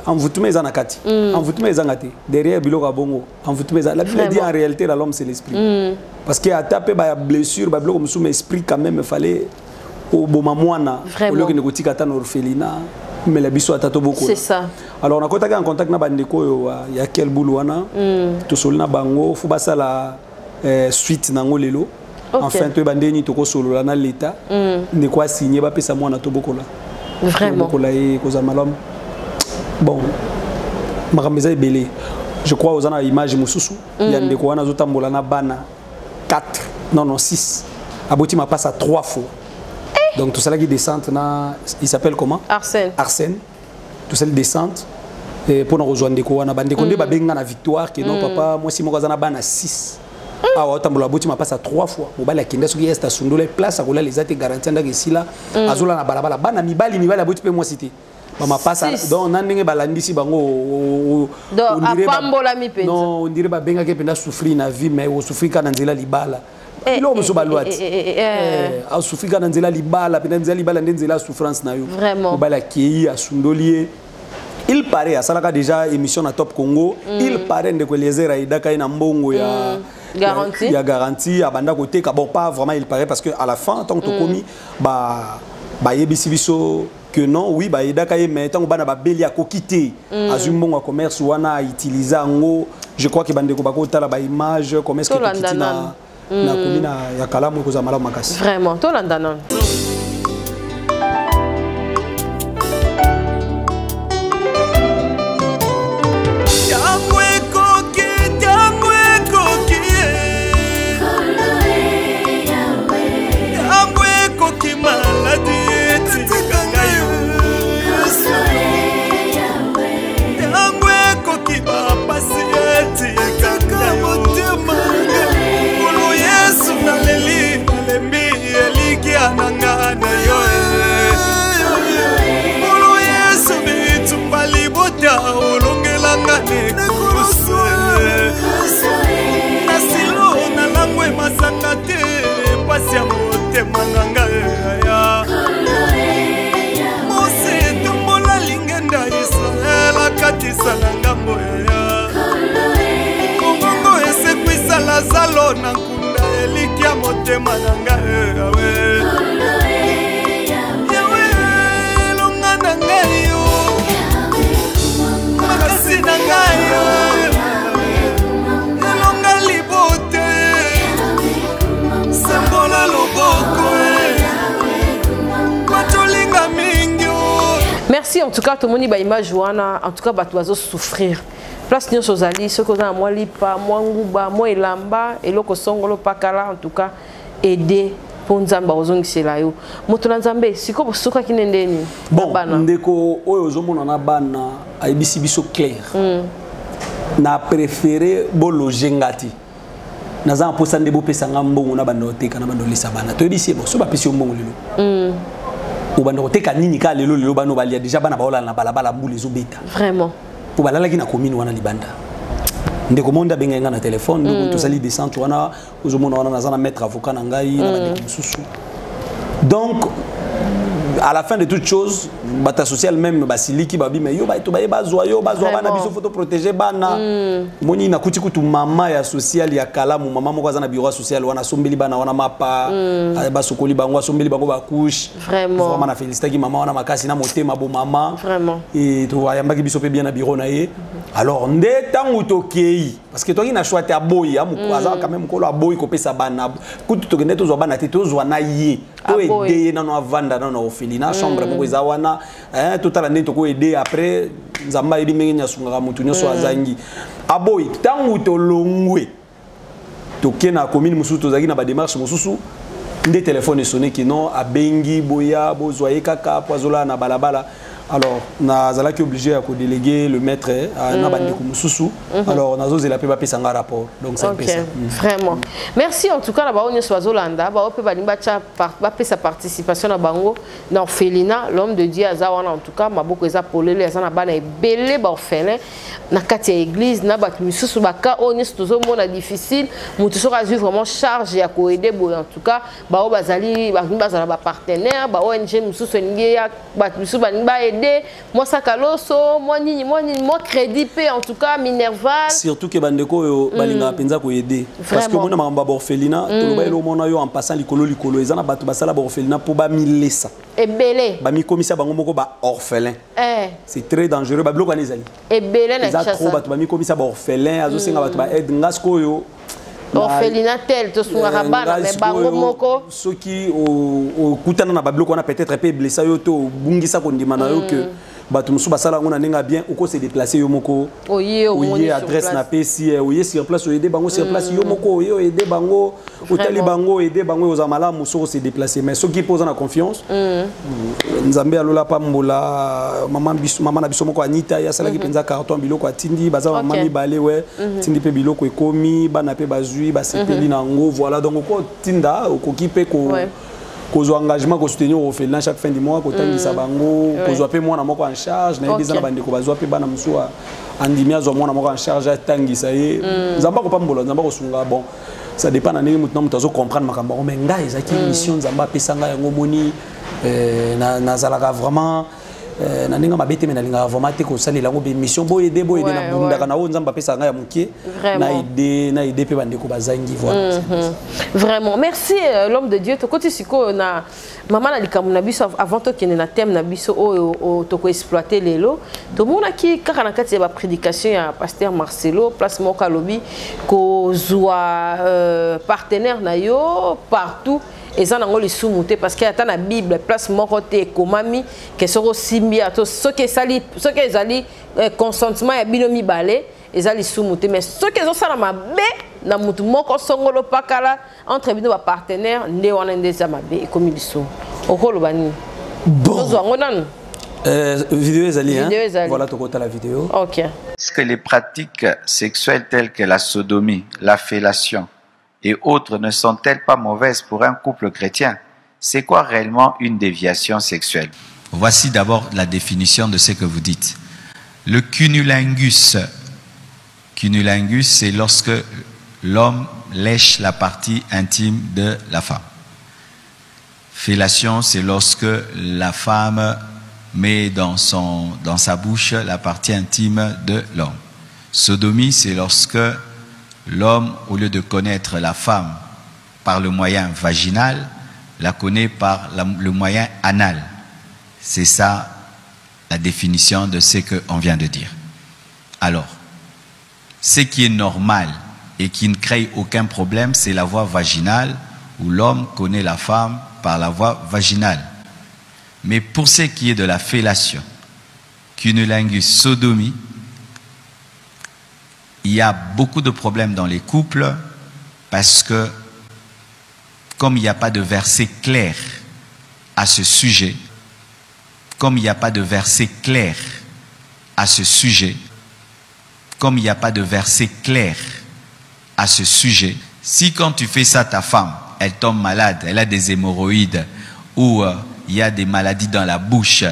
Speaker 2: envoûtement eza na kati envoûtement eza ngati derrière biloko bongo envoûtement eza la Bible dit en réalité l'homme c'est l'esprit parce que atapé ba blessure ba biloko musume esprit quand même fallait au boma mwana au lieu que ne kotika ta orphelinat mais la biso atato beaucoup
Speaker 5: c'est ça
Speaker 2: alors on a contacté en contact na bandeko yo ya quel boulot wana to solina bango fu basala suite nango lelo enfin to bandeni to ko solola na l'état ne quoi signer ba pesa mwana to bokola
Speaker 5: vraiment
Speaker 2: bokola e koza malom bon makameza ebele je crois aux ana image mususu ya ndeko wana zotambola na bana 4 non 6 aboti ma passe à 3 fois. Donc tout ça qui descente na il s'appelle comment Arsène tout ça descente et pour nous rejoindre ndeko wana bandeko nde babenga na victoire que non papa moi si moko za na bana 6 otambola boti ma passe à 3 fois mobali akenda soki est asundula place akola les ate garantie ndaki sila azola na balabala bana mibali aboti pe moi cité mama passe donc nandenge balandisi bango non on dirait babenga ke penda souffrir na vie mais o souffrir kana nzela libala ilo muso balwati a souffrir kana nzela libala penda nzela libala nzela souffrance na yo mobali ki asundolier il paraît à salaka déjà émission na Top Congo il paraît ndeko Eliezer aidaka ina mbongo ya garantie abanda côté ka bon pas vraiment il paraît parce que à la fin tant que komi ba yebisi biso que non oui ba yedaka mais tant bana ba beli a kokité azumbongo commerce wana utiliser ngo je crois que bandeko bako tala ba image commerce que kokiti na komina ya kalamu ko za malamu makasi
Speaker 5: vraiment to landana
Speaker 9: Zalo na nkunda elikia motema nanga yawe longa na ngayo makasi na ngayo longa libote sembola loboko matolinga mingyo.
Speaker 5: Merci en tout cas tout le monde ba image wana en tout cas bato bazo souffrir place nyonso zali ce qu'on a moi lipa moi nguba moi elamba eloko songolo pakala en tout cas aider po nzamba ozongisela yo moto na nzambe siko soka kinendeni
Speaker 2: bon ndeko oyo ozomona na bana ayebisi biso clair na préféré bologer ngati naza mposa nde bopesa nga mbongo na bando oteka na bando lisa bana toyebisi bo so bapesi yo mbongo lelo obanda koteka nini ka lelo bano balia déjà bana baola na balabala mbula ezobeta
Speaker 5: vraiment
Speaker 2: po balalaki na commune wana libanda ndeko monda benga nga na téléphone ndeko tosali descente wana ozomona wana naza na maître avocat na ngai na bandeko mosusu donc à la fin de toute chose bata social même basiliki babi mais yo ba to ba yo bazwa bana biso photo protéger bana moni na kuti kutu mama ya social ya kalamu mama moko azana bureau social wana sombeli bana wana mapa ba sokoli bango sombeli bango ba couche vraiment na féliciter ki mama wana makasi na motema bo mama
Speaker 5: vraiment
Speaker 2: et to ayambaki biso pe bien na bureau na ye alors nde tangu tokei parce que toi qui na choisi à boy aza quand même ko la boy ko pesa bana kutu to kende to zo bana te to zo na ye to aider na no avanda na no na chambre moko ezawana tout à l'année toko aider après nzamba edi mengi nyasunga mutu nyoso azangi aboy tangu to longwe to kena commune mususu to zaki na ba démarche mususu nde téléphone sonné ki non abengi boya bozwaye kaka pozola na balabala alors nazalaki obligé à déléguer le maître na bandeko mususu alors nazozela pe ba pesa nga rapport donc c'est ça
Speaker 5: vraiment merci en tout cas na ba onyo swazolanda ba ope ba limba cha ba pesa participation na bango na orphelinat l'homme de Dieu azawana en tout cas maboko eza polele azana bana ebele ba orphelin na kati ya église na ba mususu ba ka onyo tozo mona difficile mutu so razu vraiment charge ya ko aider bo en tout cas ba o bazali ba bazala ba partenaire ba ONG mususu ngia ba mususu ba limba moi Sakaloso, moi crédit en tout cas Minerval.
Speaker 2: Surtout que bandeko yo balinga penza ko aider parce que mona mamba orphelinat to ba elo mona yo en passant likolo ezana batu basala ba orphelinat pour ba milesa.
Speaker 5: Ebele.
Speaker 2: Ba mi komisa bango moko ba orphelin. C'est très dangereux ba bloko anezali.
Speaker 5: Ebele na
Speaker 2: chassa. Za trop batu ba mi komisa ba orphelin azo senga batu ba aide ngasko yo.
Speaker 5: Orphelinat tel to sunga bana mais bango moko
Speaker 2: soki o kutana na babloko na peut-être pe blessa yo to bungisa ko ndima na yo que batu musu basala ngona nenga bien uko se déplacer yo moko oye adresse na pesi oye sur place o aider bango sur place yo moko yo aider bango otali bango aider bango aux amala musu se déplacer mais soki pose na confiance nzambe alola pambola mama na biso moko Anita ya sala ki penza carton biloko atindi baza mama mibale we tindi pe biloko ekomi bana pe bazui ba sepeli nango voilà donc ko tinda okoki pe ko kozo engagement ko soutenir au orphelinat chaque fin du mois ko tangisa bango kozo pe mwana moko en charge na yebisa na bandeko bazwa pe bana musuwa andimia zo mwana moko en charge tangisa ye nzamba ko pambola nzamba ko sunga bon ça dépend na ndenge mutu mutu azo comprendre makambo mais ngai ezaki mission nzamba pesa ngai yango moni na zalaka vraiment na ndenge mabete me na linga vraiment te ko sali lango be mission bo aider na bundaka na o nzamba pesa ngai ya mukie na aider pe bandeko bazangi voilà
Speaker 5: vraiment merci l'homme de Dieu to koti siko na mama na likamu na biso avant to kene na thème na biso o to ko exploiter lelo to mona ki kaka na kati ya ba prédication ya pasteur Marcelo place moka lobi ko zwa partenaire na yo partout et ça n'a pas le sous-monté parce qu'il y a dans Bible place moroté komami que soro simbia to ce que sali ce que zali consentement ya binomi balé et ça les sous-monté mais ce que ça na mabe na mutu moko songolo pakala entre bino ba partenaire nde wana ndeza mabe comme biso okolo bani
Speaker 2: bon
Speaker 5: vidéo
Speaker 2: ezali voilà to kota la vidéo
Speaker 5: OK.
Speaker 3: Est-ce que les pratiques sexuelles telles que la sodomie, la fellation et autres ne sont-elles pas mauvaises pour un couple chrétien? C'est quoi réellement une déviation sexuelle?
Speaker 4: Voici d'abord la définition de ce que vous dites. Le cunnilingus. Cunnilingus, c'est lorsque l'homme lèche la partie intime de la femme. Fellation, c'est lorsque la femme met dans sa bouche la partie intime de l'homme. Sodomie, c'est lorsque l'homme, au lieu de connaître la femme par le moyen vaginal, la connaît par le moyen anal. C'est ça la définition de ce qu'on vient de dire. Alors, ce qui est normal et qui ne crée aucun problème, c'est la voie vaginale où l'homme connaît la femme par la voie vaginale. Mais pour ce qui est de la fellation, cunnilingus, sodomie, il y a beaucoup de problèmes dans les couples parce que comme il n'y a pas de verset clair à ce sujet, comme il n'y a pas de verset clair à ce sujet, comme il n'y a pas de verset clair à ce sujet, si quand tu fais ça, ta femme, elle tombe malade, elle a des hémorroïdes, ou il y a des maladies dans la bouche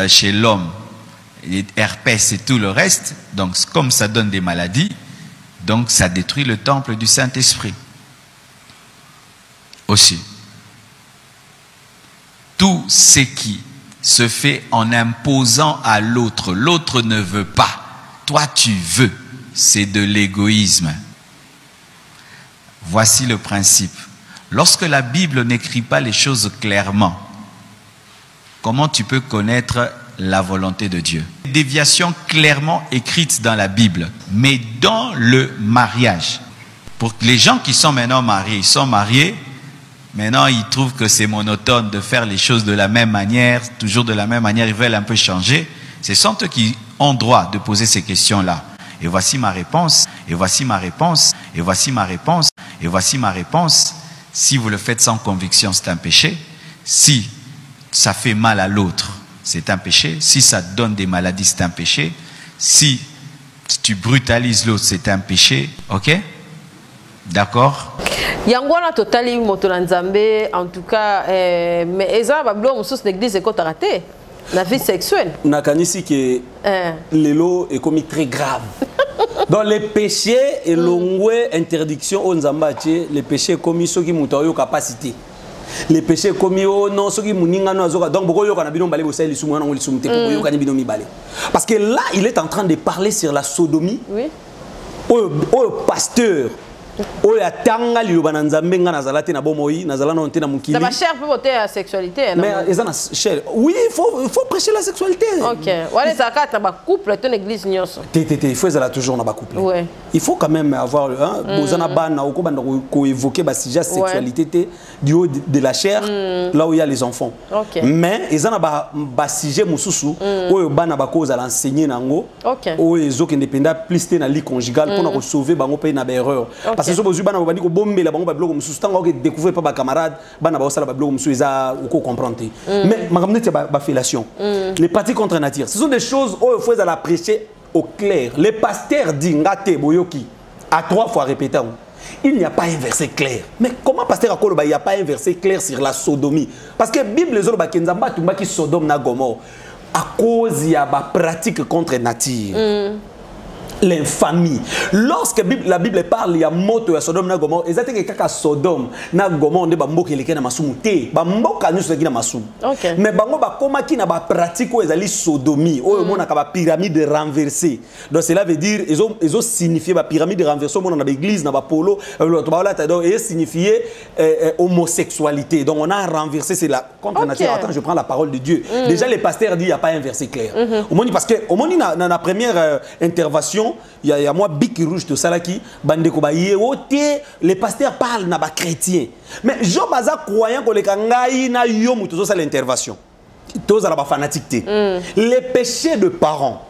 Speaker 4: chez l'homme, herpès et tout le reste, donc comme ça donne des maladies, donc ça détruit le temple du Saint-Esprit. Aussi. Tout ce qui se fait en imposant à l'autre, l'autre ne veut pas, toi tu veux, c'est de l'égoïsme. Voici le principe. Lorsque la Bible n'écrit pas les choses clairement, comment tu peux connaître la volonté de Dieu? Déviation clairement écrite dans la Bible, mais dans le mariage. Pour les gens qui sont maintenant mariés, ils sont mariés, maintenant ils trouvent que c'est monotone de faire les choses de la même manière, toujours de la même manière, ils veulent un peu changer. Ce sont eux qui ont droit de poser ces questions-là. Et voici ma réponse, et voici ma réponse, et voici ma réponse, et voici ma réponse. Si vous le faites sans conviction, c'est un péché. Si ça fait mal à l'autre, c'est un péché. Si ça donne des maladies, c'est un péché. Si tu brutalises l'autre, c'est un péché. Ok? D'accord?
Speaker 5: Yangwana totali motolanzambe en tout cas mais eza bablo mususu l'église est raté la vie sexuelle.
Speaker 2: Nakanisi que lelo est commis très grave. Dans les péchés et l'ongwe interdiction au Nzambache, les péchés commis ceux qui montent capacité. Les péchés commis au non ceux qui muninga no azoka donc boko yoka na bino balé bosali sumu na ngoli sumu te boko yoka ni bino mi balé. Parce que là il est en train de parler sur la sodomie. Oui. Au pasteur oyo atanga liloba na nzambe nga nazala te na bomoi nazala na onte na mukili.
Speaker 5: Ça va cher pour voter la sexualité.
Speaker 2: Mais ils en cher. Oui, il faut prêcher la sexualité.
Speaker 5: OK. Wale zakata ba couple ton église nyonso.
Speaker 2: Il faut ça toujours na ba couple. Ouais. Il faut quand même avoir bozana bana oko banda ko évoquer ba sujet sexualité du haut de la chair là où il y a les enfants. Okay. Mais ils en ba sujet mususu oyo bana ba cause à l'enseigner nango. OK. Oyo ezoke indépendant plus te na vie conjugale pour na sauver bango pe na ba erreur. Parce que si vous avez dit que bombe la bango bloc mususu tant que découvrir pas ba camarade bana ba osala ba bloc mususu eza uko comprendre. Mais ma ramener ba fellation. Les pratiques contre nature. Ce sont des choses où il faut la prêcher au clair. Les pasteurs disent ngate boyoki à 3 fois répété. Il n'y a pas un verset clair. Mais comment pasteur Akoloba il n'y a pas un verset clair sur la sodomie? Parce que la Bible les autres bakenzamba tumba ki Sodome na Gomorrhe à cause il y a ba pratique contre nature. L'infamie. Lorsque la Bible parle, il y a moto à Sodome na Gomorrhe. Exactement que Sodome na Gomorrhe on est bamboka eleke na masumu te. Bamboka nyuso ki na masumu. Mais bango ba koma ki na ba pratique o ezali sodomie. O mona ka ba pyramide renversée. Donc cela veut dire ils ont signifié ba pyramide renversée mona na ba église na ba polo to ba la donc et signifié homosexualité. Donc on a renversé c'est la contre nature. Attends, je prends la parole de Dieu. Déjà les pasteurs disent il y a pas un verset clair. Au moins parce que au moins dans la première intervention il y a moi Bic Rouge de Salaki, Bandeko Baye, les pasteurs parlent na ba chrétien. Mais Job Aza croyant que les kangaï na yo mutozo ça l'intervention. Tous à la fanatique. Les péchés de parents.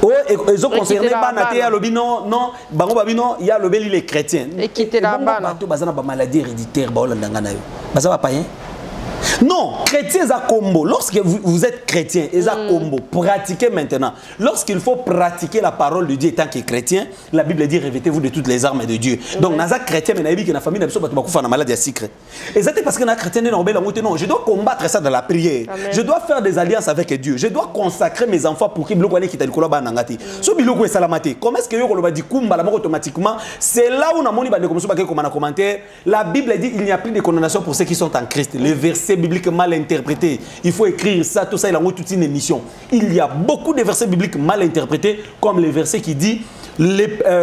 Speaker 2: Oh, ils ont concerné Banate à l'obino, non, Bango Babino, il y a le bel les chrétiens.
Speaker 5: Et quitter la bana.
Speaker 2: Bazana ba maladie héréditaire, ba olandangana yo. Baza ba païen. Non, chrétien à combo. Lorsque vous êtes chrétien, et à combo, pratiquez maintenant. Lorsqu'il faut pratiquer la parole de Dieu tant que chrétien, la Bible dit revêtez-vous de toutes les armes de Dieu. Donc, dans un chrétien, mais dans la famille, na maladie secret. Et c'est parce que dans chrétien, non, je dois combattre ça dans la prière. Amen. Je dois faire des alliances avec Dieu. Je dois consacrer mes enfants pour qu'ils bloquent qui t'a dit so biloko est salamate. Comment est-ce que yo koloba di kumba la mort automatiquement? C'est là où on a moni bande comme ça comme un commentaire. La Bible dit il n'y a plus de condamnation pour ceux qui sont en Christ. Le verset biblique mal interprété. Il faut écrire ça, tout ça, il a toute une émission. Il y a beaucoup de versets bibliques mal interprétés, comme le verset qui dit,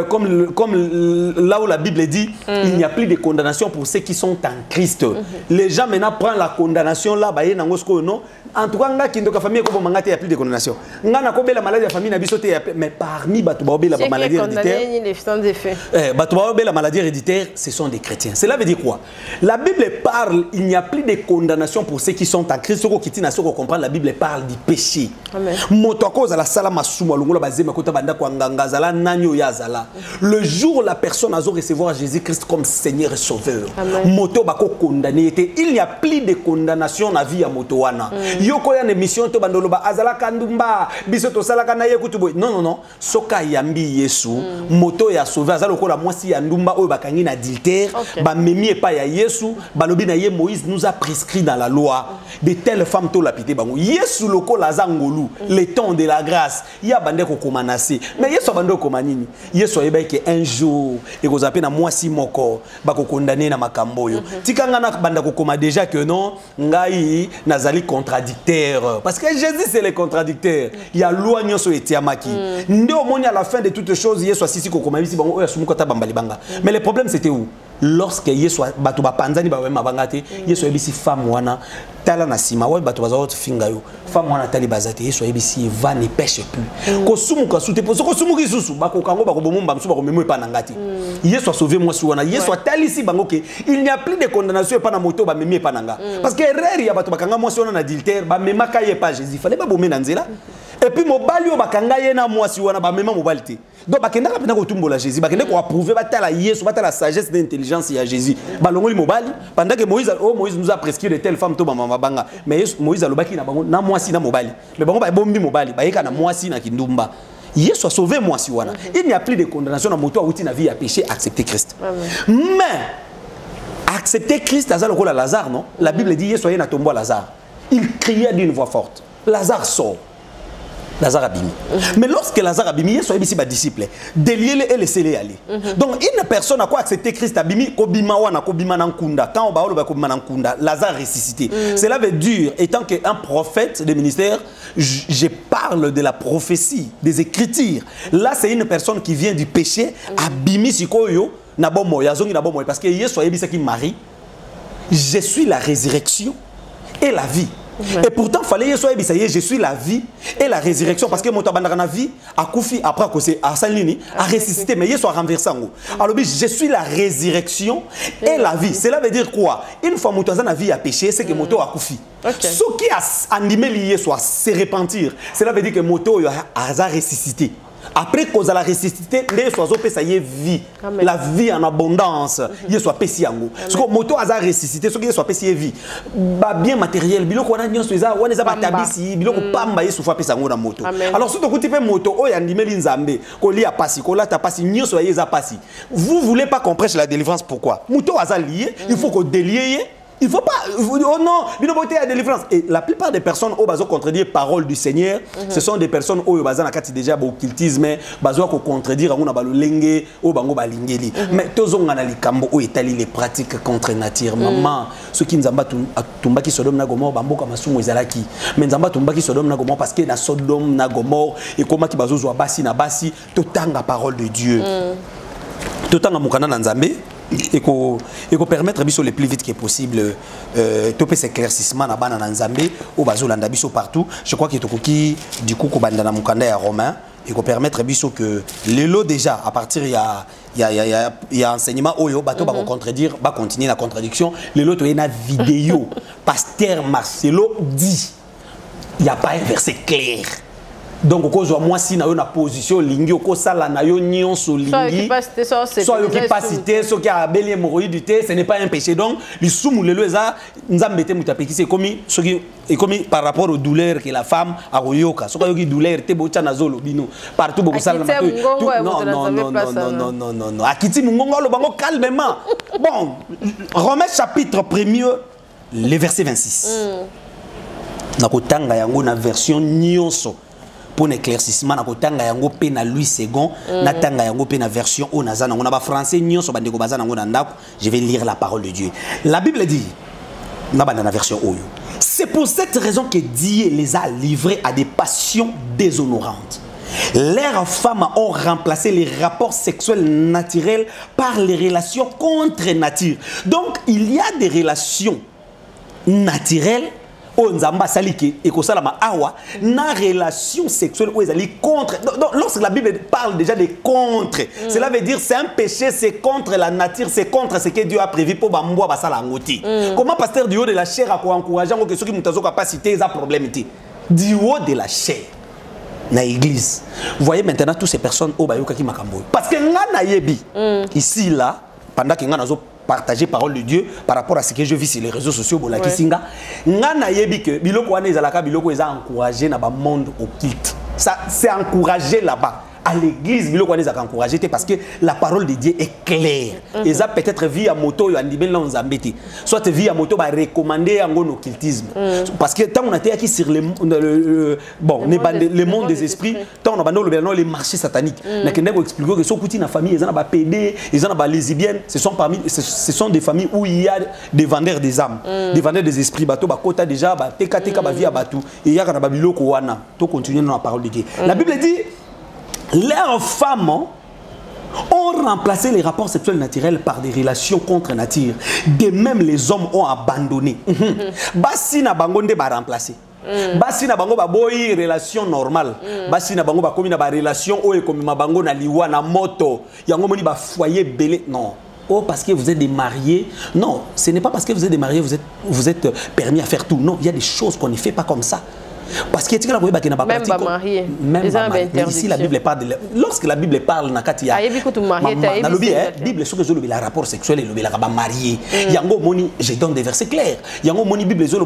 Speaker 2: comme là où la Bible dit, il n'y a plus de condamnation pour ceux qui sont en Christ. Les gens maintenant prennent la condamnation là, non. En tout cas, il n'y a plus de condamnation. Il y a la maladie de la famille, mais parmi la maladie héréditaire, la maladie héréditaire, ce sont des chrétiens. Cela veut dire quoi? La Bible parle, il n'y a plus de condamnation pour ceux qui sont en Christ. Ceux qui comprendre, la Bible parle du péché. Amen. nani oyazala. Le jour où la personne a recevoir Jésus-Christ comme Seigneur et Sauveur, moto bako condamné était. Il n'y a plus de condamnation na vie à moto wana. Yoko ya émission to bandolo ba azala kandumba biso to sala kana ye kutubo. Non non non, soka yambi Yesu, moto ya sauver azalo ko la mwasi ya ndumba oyo bakangi na adultère, ba memi e pa ya Yesu, balobi na ye Moïse nous a prescrit dans la loi de telles femmes to lapité bango. Yesu loko la zangolu, le temps de la grâce. Ya bande ko komanase. Mais Yesu bande ko manini. Yesu yeba ke un jour et ko zape na mwasi moko ba ko condamner na makambo yo. Tikanga na banda ko koma déjà que non ngai nazali contradicteur parce que Jésus c'est le contradicteur. Il y a loi nyonso etiamaki. Ndio moni à la fin de toutes choses Yesu sisi ko koma bisi bango oya sumu kota bambali banga. Mais le problème c'était où? Lorsque Yesu bato ba panzani ba wema bangate Yesu yebisi femme wana tala na sima wa bato baza autre finga yo femme wana tali bazate Yesu yebisi va ne pêche plus ko sumu ka sute ko sumu ki susu ba ko kango ba ko bomomba msu ba ko memo pa na ngati Yesu a sauvé moi wana Yesu a tali si bango ke il n'y a plus de condamnation pa na moto ba memi pa nanga parce que erreur ya bato bakanga moi wana na adultère ba mema ka ye pa Jésus fallait ba bomena nzela et puis mobali yo bakanga ye na moi wana ba mema mobalité donc bakenda ka pena ko tumbola Jésus bakenda ko approuver batala Yesu batala sagesse d'intelligence ya Jésus balongoli mobali pendant que Moïse nous a prescrit de telles femmes to mama banga mais Moïse alobaki na bango na mwasi na mobali mais bango ba bombi mobali ba yeka na mwasi na kindumba Yesu a sauvé mwasi wana il n'y a plus de condamnation na moto outi na vie à péché accepter Christ mais accepter Christ azalo ko la Lazare non la Bible dit Yesu na tombo Lazare il criait d'une voix forte Lazare sort Lazare abimi. Mais lorsque Lazare abimi, il y a des disciples, délier et laisser-les aller. Donc, une personne a quoi accepter Christ abimi, kobima wana kobima nankunda. Quand on va au kobima nankunda, Lazare ressuscité. Cela veut dire, étant qu'un prophète de ministère, je parle de la prophétie, des écritures. Là, c'est une personne qui vient du péché, abimi sikoyo, nabomo, yazongi nabomo, parce que Yesu a qui marie. Je suis la résurrection et la vie. Et pourtant, il fallait que je suis la vie et la résurrection. Parce que mon tabanana vie a koufi après à Salini a ressuscité, mais il soit renversé. Alors, je suis la résurrection et la vie. Cela veut dire quoi? Une fois que mon vie a péché, c'est que mon a koufi. Ce qui a animé lié soit se repentir. Cela veut dire que mon a ressuscité. Après qu'on a la ressuscité, les oiseaux ça y est vie, la vie en abondance, il soit pessiango. Ce que moto a ressuscité, ce qui soit pessi vie, bien matériel, bilo qu'on a dit on est à tabisi, bilo qu'on pamba y souffre pessango dans moto. Alors surtout quand tu fais moto, oh y a un numéro inzambe, qu'on lit à passi, qu'on l'a tapassi, n'y soyez à passi. Vous voulez pas qu'on prêche la délivrance pourquoi? Moto a lié, il faut qu'on délie. Il ne faut pas. Oh non, il faut à la délivrance. Et la plupart des personnes au bazo contredire parole du Seigneur, ce sont des personnes au bazo na kati déjà occultisme, bazo ko contredire ngona balolenge au bango balingeli. Mais tozo ngana likambo o etali les pratiques contre nature. Maman, ceux qui nzamba tumbaki Sodome na Gomorre bamboka masumu ezalaki. Mais nzamba tumbaki Sodome na Gomorre parce que na Sodome na Gomorre et comment ki bazo zo basi na basi totanga parole de Dieu. Totanga mukana na nzambe. Et qu'on permettre biso le plus vite que possible topé ces éclaircissements na bana nzambe au bazo landa biso partout. Je crois que tokoki du coup ko banda na mukanda ya romain et qu'on permettre biso que les lots déjà à partir il y a enseignement oyo bato ba contredire ba continuer la contradiction les lots to na vidéo pasteur Marcelo dit il y a pas un verset clair. Donc, moi, si na une position lingi, au sala na yo nyonso lingi, soit yo capacité, soit qui a bel hémorroïde, ce n'est pas un péché. Donc, les soumou le loza, nzambete mutapeki, c'est comme par rapport aux douleurs que la femme a royoka. Soit yo qui douleur, te bocha na zolo bino, partout beaucoup sala na non. Akiti mungongo lo bango calmement. Bon, Romains chapitre 1er, le verset 26. Na kotanga yango na version nyonso. Pour l'éclaircissement, na yango pe na Louis second, na tanga yango pe na version o nazana on a français nyon so bandeko bazana ngo na ndako, je vais lire la parole de Dieu. La Bible dit na bana na version oyo. C'est pour cette raison que Dieu les a livrés à des passions déshonorantes. Leurs femmes ont remplacé les rapports sexuels naturels par les relations contre nature. Donc il y a des relations naturelles Nzamba saliki et kosalama awa na relation sexuelle où ils allaient contre. Donc, lorsque la Bible parle déjà de contre, cela veut dire c'est un péché, c'est contre la nature, c'est contre ce que Dieu a prévu pour bamboa basala ngoti. Comment pasteur du haut de la chair a encourager que ceux qui m'ont capacité ils ont problème du haut de la chair. na église. Vous voyez maintenant toutes ces personnes au bayoka qui makambo. Parce que ngana yebi ici là pendant que ngana zo partager parole de Dieu par rapport à ce que je vis sur les réseaux sociaux bola kisinga ngana yebi que biloko wana ezalaka biloko eza encourager na ba monde occulte. Ça c'est encouragé là-bas. À l'église, il faut encourager parce que la parole de Dieu est claire. Et ça peut-être via moto, soit via moto, va recommander un occultisme. Parce que tant on a été sur le monde des esprits, tant on a les marchés sataniques. Mais qu'on a expliqué que ce côté la famille, ils ont PD, ils ont lesbiennes, ce sont des familles où il y a des vendeurs des âmes, des vendeurs des esprits. Bateau, bakota déjà, teka via bateau. Et il y a un babilo koana. Tout continue dans la parole de Dieu. La Bible dit. Leurs femmes ont remplacé les rapports sexuels naturels par des relations contre nature. De même, les hommes ont abandonné. Basi na bango nde ba remplacer. Basi na bango ba boyi relation normale. Basi na bango ba komi na ba relation oye komi ma bango na liwa na moto. Yango moni ba foyer belé. Non. Oh, parce que vous êtes des mariés. Non, ce n'est pas parce que vous êtes des mariés, vous êtes permis à faire tout. Non, il y a des choses qu'on ne fait pas comme ça. Parce que même pas marié. Mais ici la Bible parle de lorsque la Bible parle nakatia. La Bible ce que je le rapport sexuel et le marié. Yango moni je donne des versets clairs. Yango moni Bible zo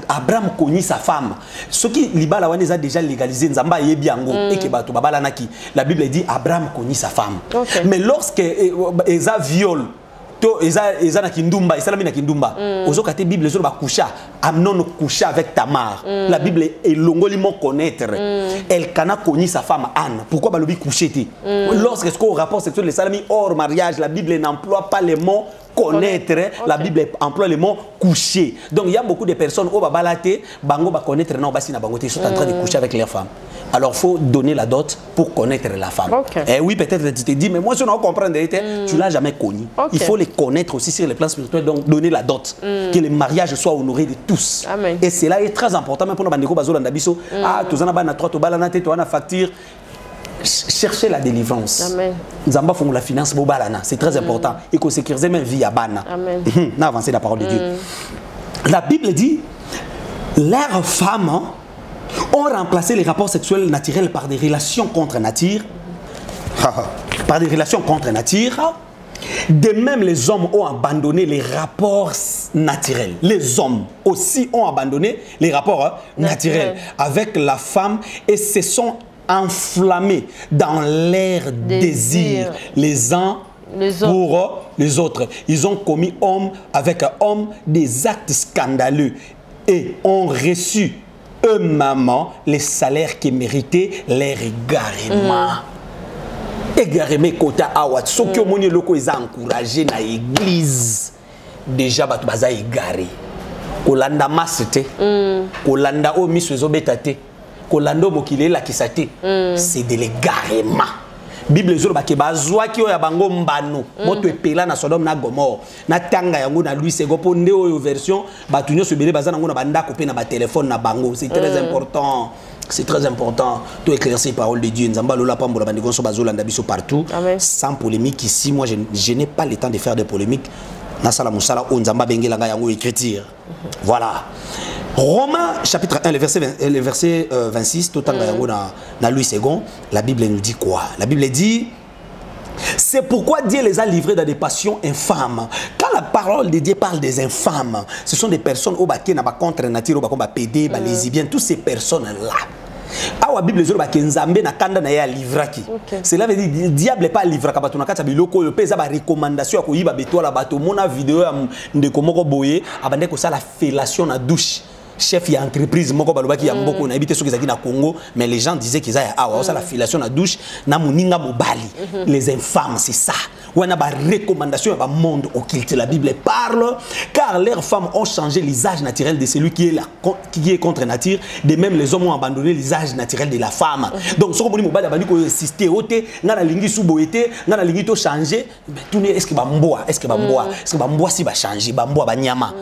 Speaker 2: Abraham connut sa femme. Ce qui libala wana a déjà légalisé nzamba yebi yango et que bato babala naki. La Bible dit Abraham connut sa femme. Mais lorsque Eza viole Eza na kindumba, Eza na kindumba. Ozo kate Bible zo ba coucha, Amnon coucha avec Tamar. La Bible est longoli mon connaître. Elkana connu sa femme Anne. Pourquoi ba lobi coucher ti? Lorsque au rapport sexuel les salami hors mariage, la Bible n'emploie pas les mots connaître, la Bible emploie le mot coucher. Donc il y a beaucoup de personnes au babalate, bango ba connaître non basi na bango ils sont en train de coucher avec leurs femmes. Alors il faut donner la dot pour connaître la femme. Et oui, peut-être tu te dis mais moi je ne comprends pas, tu l'as jamais connu. Il faut les connaître aussi sur le plan spirituel, donc donner la dot, que le mariage soit honoré de tous. Amen. Et cela est très important même pour nos bandeko bazolanda biso. Ah, tu en as na 3 to balanate to na facture. Chercher la délivrance. Amen. Nzamba font la finance bobalana, c'est très important et qu'on sécurise même via bana. Amen. On a avancé la parole de Dieu. La Bible dit leurs femmes ont remplacé les rapports sexuels naturels par des relations contre nature. Par des relations contre nature. De même, les hommes ont abandonné les rapports naturels. Les hommes aussi ont abandonné les rapports naturels avec la femme et se sont enflammés dans leur désir les uns pour les autres. Ils ont commis homme avec homme des actes scandaleux et ont reçu eux-mêmes les salaires qui méritaient leur égarement. Égarement kota awat. Ce que mon loko ils ont encouragé na église déjà batu baza égaré. Kolanda masete. Kolanda o miswezo betate. Kolanda mokile la kisate. C'est de l'égarement. Bible zolo ba ke bazwa ki oya bango mbano moto epela na Sodome na Gomorrhe na tanga yango na Louis II po nde oyo version batu nyo sebele bazana ngo na banda ko pe na ba téléphone na bango c'est très important. C'est très important. Tout éclaircir parole de Dieu. Nzamba lola pambola bandiko so bazolanda biso partout. Sans polémique ici, moi je n'ai pas le temps de faire de polémique. Nasala musala o nzamba bengela nga yango écriture. Voilà. Romains chapitre 1 le verset 26 tout tanga yango na Louis II, la Bible nous dit quoi? La Bible dit c'est pourquoi Dieu les a livrés dans des passions infâmes. Quand la parole de Dieu parle des infâmes, ce sont des personnes au baké na ba contre nature, au ba PD, ba lesbiennes, toutes ces personnes là. Ah, la Bible dit que Nzambe na kanda na ya livraki. Cela veut dire diable pas livraka bato na kata biloko yo pesa ba recommandation ya ko yiba beto la bato mona vidéo ya ndeko moko boye abande ko sala fellation na douche. Chef y a entreprise moko balobaki ya mboko na habité ceux qui na Congo mais les gens disaient qu'ils a ah ça la fellation na douche na muninga mobali les infâmes c'est ça on a ba recommandation ba monde occulte la Bible parle car leurs femmes ont changé l'usage naturel de celui qui est contre nature de même les hommes ont abandonné l'usage naturel de la femme donc ce que moni mobali bandi ko insister oté ngana lingi suboité ngana lingi to changer mais tout est-ce que ba mboa si ba changer ba mboa ba nyama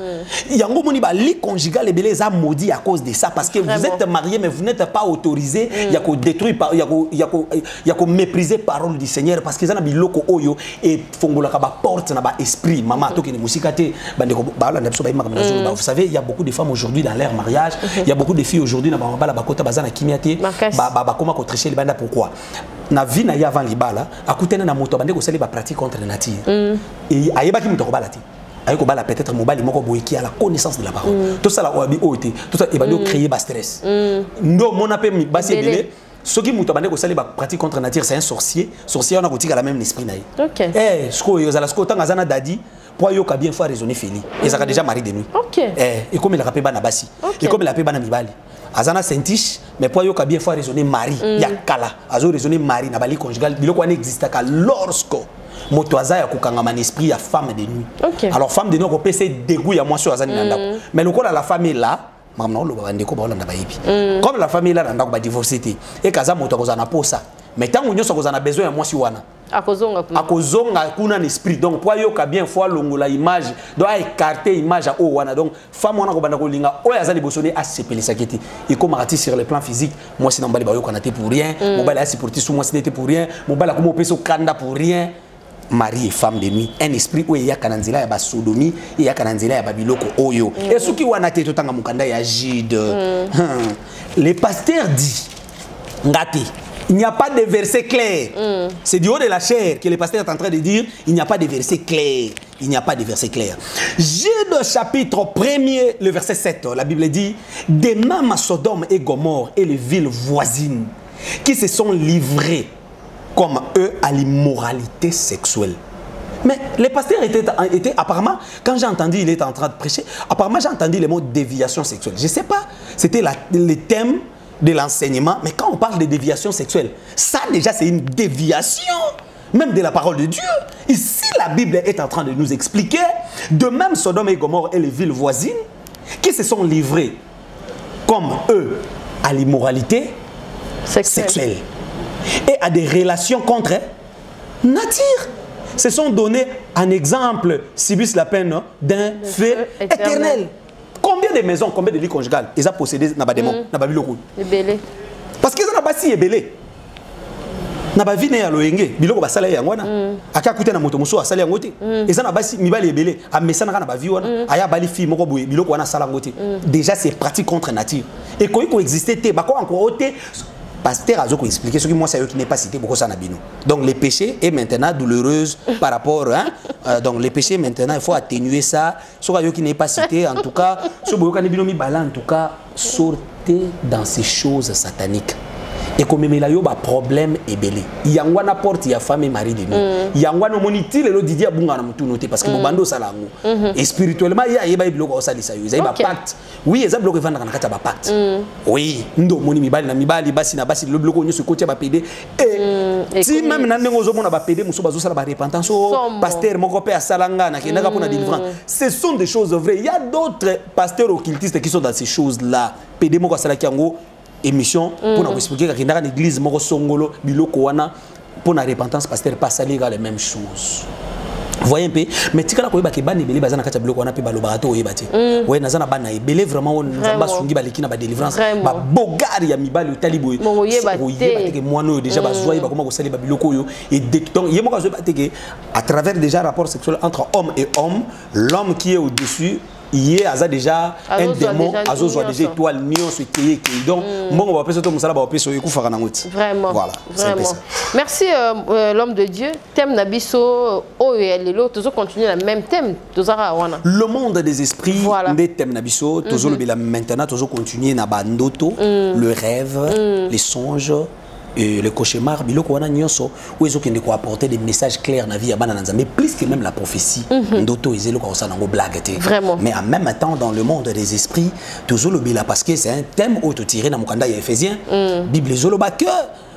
Speaker 2: yango moni ba lit conjugal et belé maudit à cause de ça parce que vous êtes marié mais vous n'êtes pas autorisé il y a qu'au détruire il y a qu'au mépriser parole du Seigneur parce que ça na biloko oyo et fongolaka ba porte na ba esprit maman to ki ne musika te bandeko ba la ndapso ba imaka na zolo ba. Vous savez, il y a beaucoup de femmes aujourd'hui dans leur mariage, il y a beaucoup de filles aujourd'hui na ba bala ba kota bazana kimiate ba koma ko tricher libanda. Pourquoi na vie na ya avant libala akutena na moto bande ko sali ba pratique contre la nature et ayeba ki moto ko bala te ayeko bala peut-être mobali moko boye qui a la connaissance de la parole tout ça la obi oité tout ça et bande créer ba stress ndo mona pe mi basi belé ce qui moto bande ko sali ba pratique contre la nature c'est un sorcier on a kotika la même esprit na ye. OK sko yo zala sko tanga zana dadi pour yo ka bien faire raisonner feli et ça a déjà mari de nuit. OK et comme il a rappelé bana basi et comme il a appelé bana mibali azana sentish mais pour yo ka bien faire raisonner mari ya kala azo raisonner mari na bali conjugal biloko wana existe ka lorsque moto azaya kokanga man esprit ya femme de nuit. Okay. Alors femme de nuit ko pese dégoût ya moi sur azani ndako mais le la femme est là maman lo ba ndeko ba olanda ba yibi comme la famille là ndako ba divorcer et kaza moto ko zana posa mais tant on nyoso ko zana besoin ya moi si wana akozonga kuna n'esprit donc pour yo ka bien fois longola image doit écarter image à wana donc femme wana ko banda ko linga o ya zali bosone a sepeli saketi et comme artiste sur le plan physique moi si nambali ba yo kanate pour rien mon bala supporter sous moi si n'était pour rien mon bala comme peso kanda pour rien. Mari et femme de nuit un esprit où il y a kananzila ya ba sodomie et ya kananzila ya babiloko oyo et ce qui wana te totanga mukanda ya jide les pasteurs dit ngati. Il n'y a pas de verset clair. C'est du haut de la chair que le pasteur est en train de dire. Il n'y a pas de verset clair. Il n'y a pas de verset clair. Jude chapitre 1er, le verset 7. La Bible dit, des mêmes à Sodome et Gomorrhe et les villes voisines qui se sont livrés comme eux à l'immoralité sexuelle. Mais les pasteurs étaient apparemment, quand j'ai entendu, il était en train de prêcher, apparemment j'ai entendu le mot déviation sexuelle. Je ne sais pas, c'était le thème de l'enseignement, mais quand on parle de déviation sexuelle, ça déjà c'est une déviation même de la parole de Dieu. Ici la Bible est en train de nous expliquer, de même Sodome et Gomorrhe et les villes voisines qui se sont livrés comme eux à l'immoralité sexuelle et à des relations contre nature. Se sont donnés un exemple, Sibus la peine d'un feu éternel. Combien de maisons, combien de lits conjugales ils ont possédé dans démon, dans Babylone. Parce qu'ils ont pas si ébélé. Na ba vine ya loyenge biloko basala yango wana aka kuta na moto muso asala yango te eza na basi mibali ebele amesana kana ba vi wana aya bali fi moko boye biloko wana sala ngote déjà c'est pratique contre nature et ko exister te bako encore te pasteur azoko expliquer ce que moi ça qui n'est pas cité beaucoup ça na bino donc les péchés est maintenant douloureuse par rapport donc les péchés maintenant il faut atténuer ça ce qui n'est pas cité en tout cas ce boyoka bino mi bala en tout cas sortez dans ces choses sataniques. Et comme il y a un problème ébélé. Il y a un porte, il y a femme et mari de nuit. Il y a un moniti le Didier Bunga na mutu noté parce que bando salango. Et spirituellement il y a un bloc au salisa. Il y a un pacte. Oui, il y a un bloc vendre na kata ba pacte. Oui, ndo moni mibali na mibali basi na basi le bloc on se côté ba pédé. Et si même na ndengo zo mona ba pédé muso bazo sala ba repentance pasteur moko pe asalanga na kenaka pour na délivrance. Ce sont des choses vraies. Il y a d'autres pasteurs occultistes qui sont dans ces choses-là. Pédé moko sala kiango émission pour nous expliquer que dans l'église moko songolo biloko wana pour la repentance pasteur pas salir les mêmes choses. Voyez un peu mais tikala ko ba ke bani belé bazana kata biloko wana pe baloba to yebati. Ouais nazana bana belé vraiment on nzamba sungi baliki na ba délivrance ba bogari ya mibali talibo. Oyebati que moi no déjà bazoye ba comment ko sali ba biloko yo et donc yemo ka zo ba que à travers déjà rapport sexuel entre homme et homme, l'homme qui est au-dessus il y a déjà un démon, azo soit déjà étoile, nion se teye qui donc bon va passer tout musala va passer au fara nangout. Vraiment. Voilà.
Speaker 5: Vraiment. Merci l'homme de Dieu. Thème nabiso oh et l'autre toujours continuer le même thème tozara wana.
Speaker 2: Le monde des esprits des thèmes nabiso toujours le maintenant toujours continuer na bandoto, le rêve, les songes et le cauchemar biloko wana nyonso où ils ont qui apporter des messages clairs na vie ya bana nzambe plus que même la prophétie ndoto ezelo ko sana ngo blague te mais en même temps dans le monde des esprits toujours le bila parce que c'est un thème auto tiré dans mukanda ya Éphésiens Bible zoloba que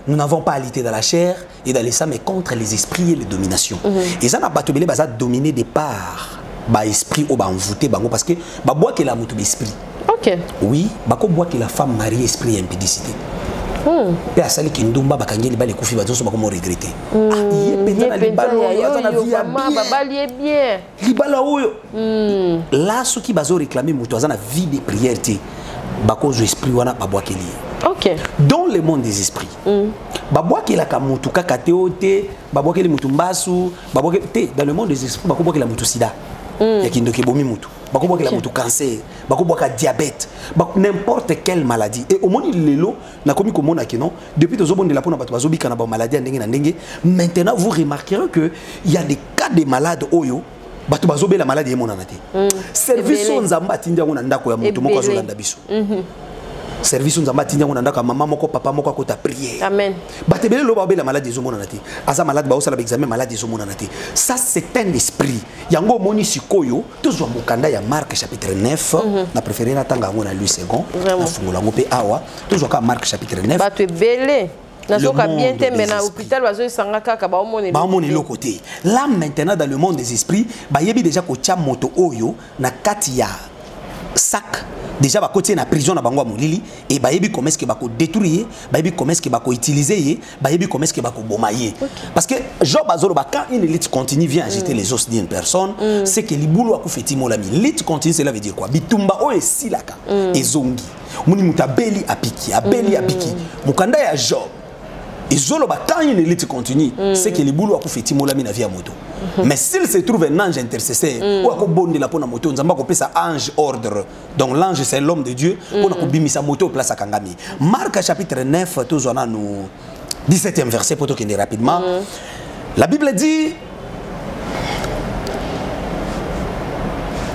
Speaker 2: nous n'avons pas à lutter dans la chair et dans les sang mais contre les esprits et les dominations et ça n'a pas tobelé baza dominé des parts ba esprit au ba envoûté bango parce que ba bois que la mutu esprit OK oui ba ko bois que la femme mariée esprit impudicité pe asali kindumba bakangeli bali kufi bazoso bakomo regretter yependa libalo azana via
Speaker 5: babali bien
Speaker 2: libalo oyo là ce qui bazo réclamer muto azana vie de prière te bakozo esprit wana babwakeli OK dans le monde des esprits babwakelaka mutu kaka te o te babwakeli mutu mbasu te dans le monde des esprits bakobwakela mutu sida ya kindoki bomi mutu bakobwakela mutu cancer bakobwaka diabète n'importe quelle maladie et au moins lelo nakomi komona que non depuis tozobondela pona bato bazobika na ba maladie ndenge na ndenge maintenant vous remarquerez que il y a des cas de malades oyo bato bazobela maladie yemonana te service nzamba tindiango na ndako ya mutu moko azolanda biso service nzamba tindiango na ndako ya mama moko papa moko akota prière amen batebele lo babela maladie ezomonana te aza malade ba osala examen maladie ezomonana te ça c'est un esprit yango moni sikoyo tozwa mokanda ya Marc chapitre 9 na préféré na tanga ngo na lui second na fungola ngo pe awa tozwa ka Marc chapitre 9 bato ebele nazoka bien te mais na hôpital bazo sanga kaka ba omone le côté là maintenant dans le monde des esprits ba yebi déjà ko tia moto oyo na kati ya sac déjà ba côté na prison na bango molili et ba yebi comment est-ce que ba ko détruire ba yebi comment est-ce que ba ko utiliser ba yebi comment est-ce que ba ko bomayer parce que Job azolo ba quand une élite continue vient agiter les os d'une personne c'est que libulu akufeti molami l'élite continue cela veut dire quoi bitumba o esilaka ezongi muni mutabeli apiki mukanda ya Job Izolo ba quand une élite continue, c'est que les boulots a fait molami na via moto. Mais s'il se trouve un ange intercesseur, ou a bonde la pona moto, nzamba ko pesa ange ordre. Donc l'ange c'est l'homme de Dieu, on a ko bimisa moto place à Kangami. Marc chapitre 9, tous on a nous 17e verset pour tourner rapidement. La Bible dit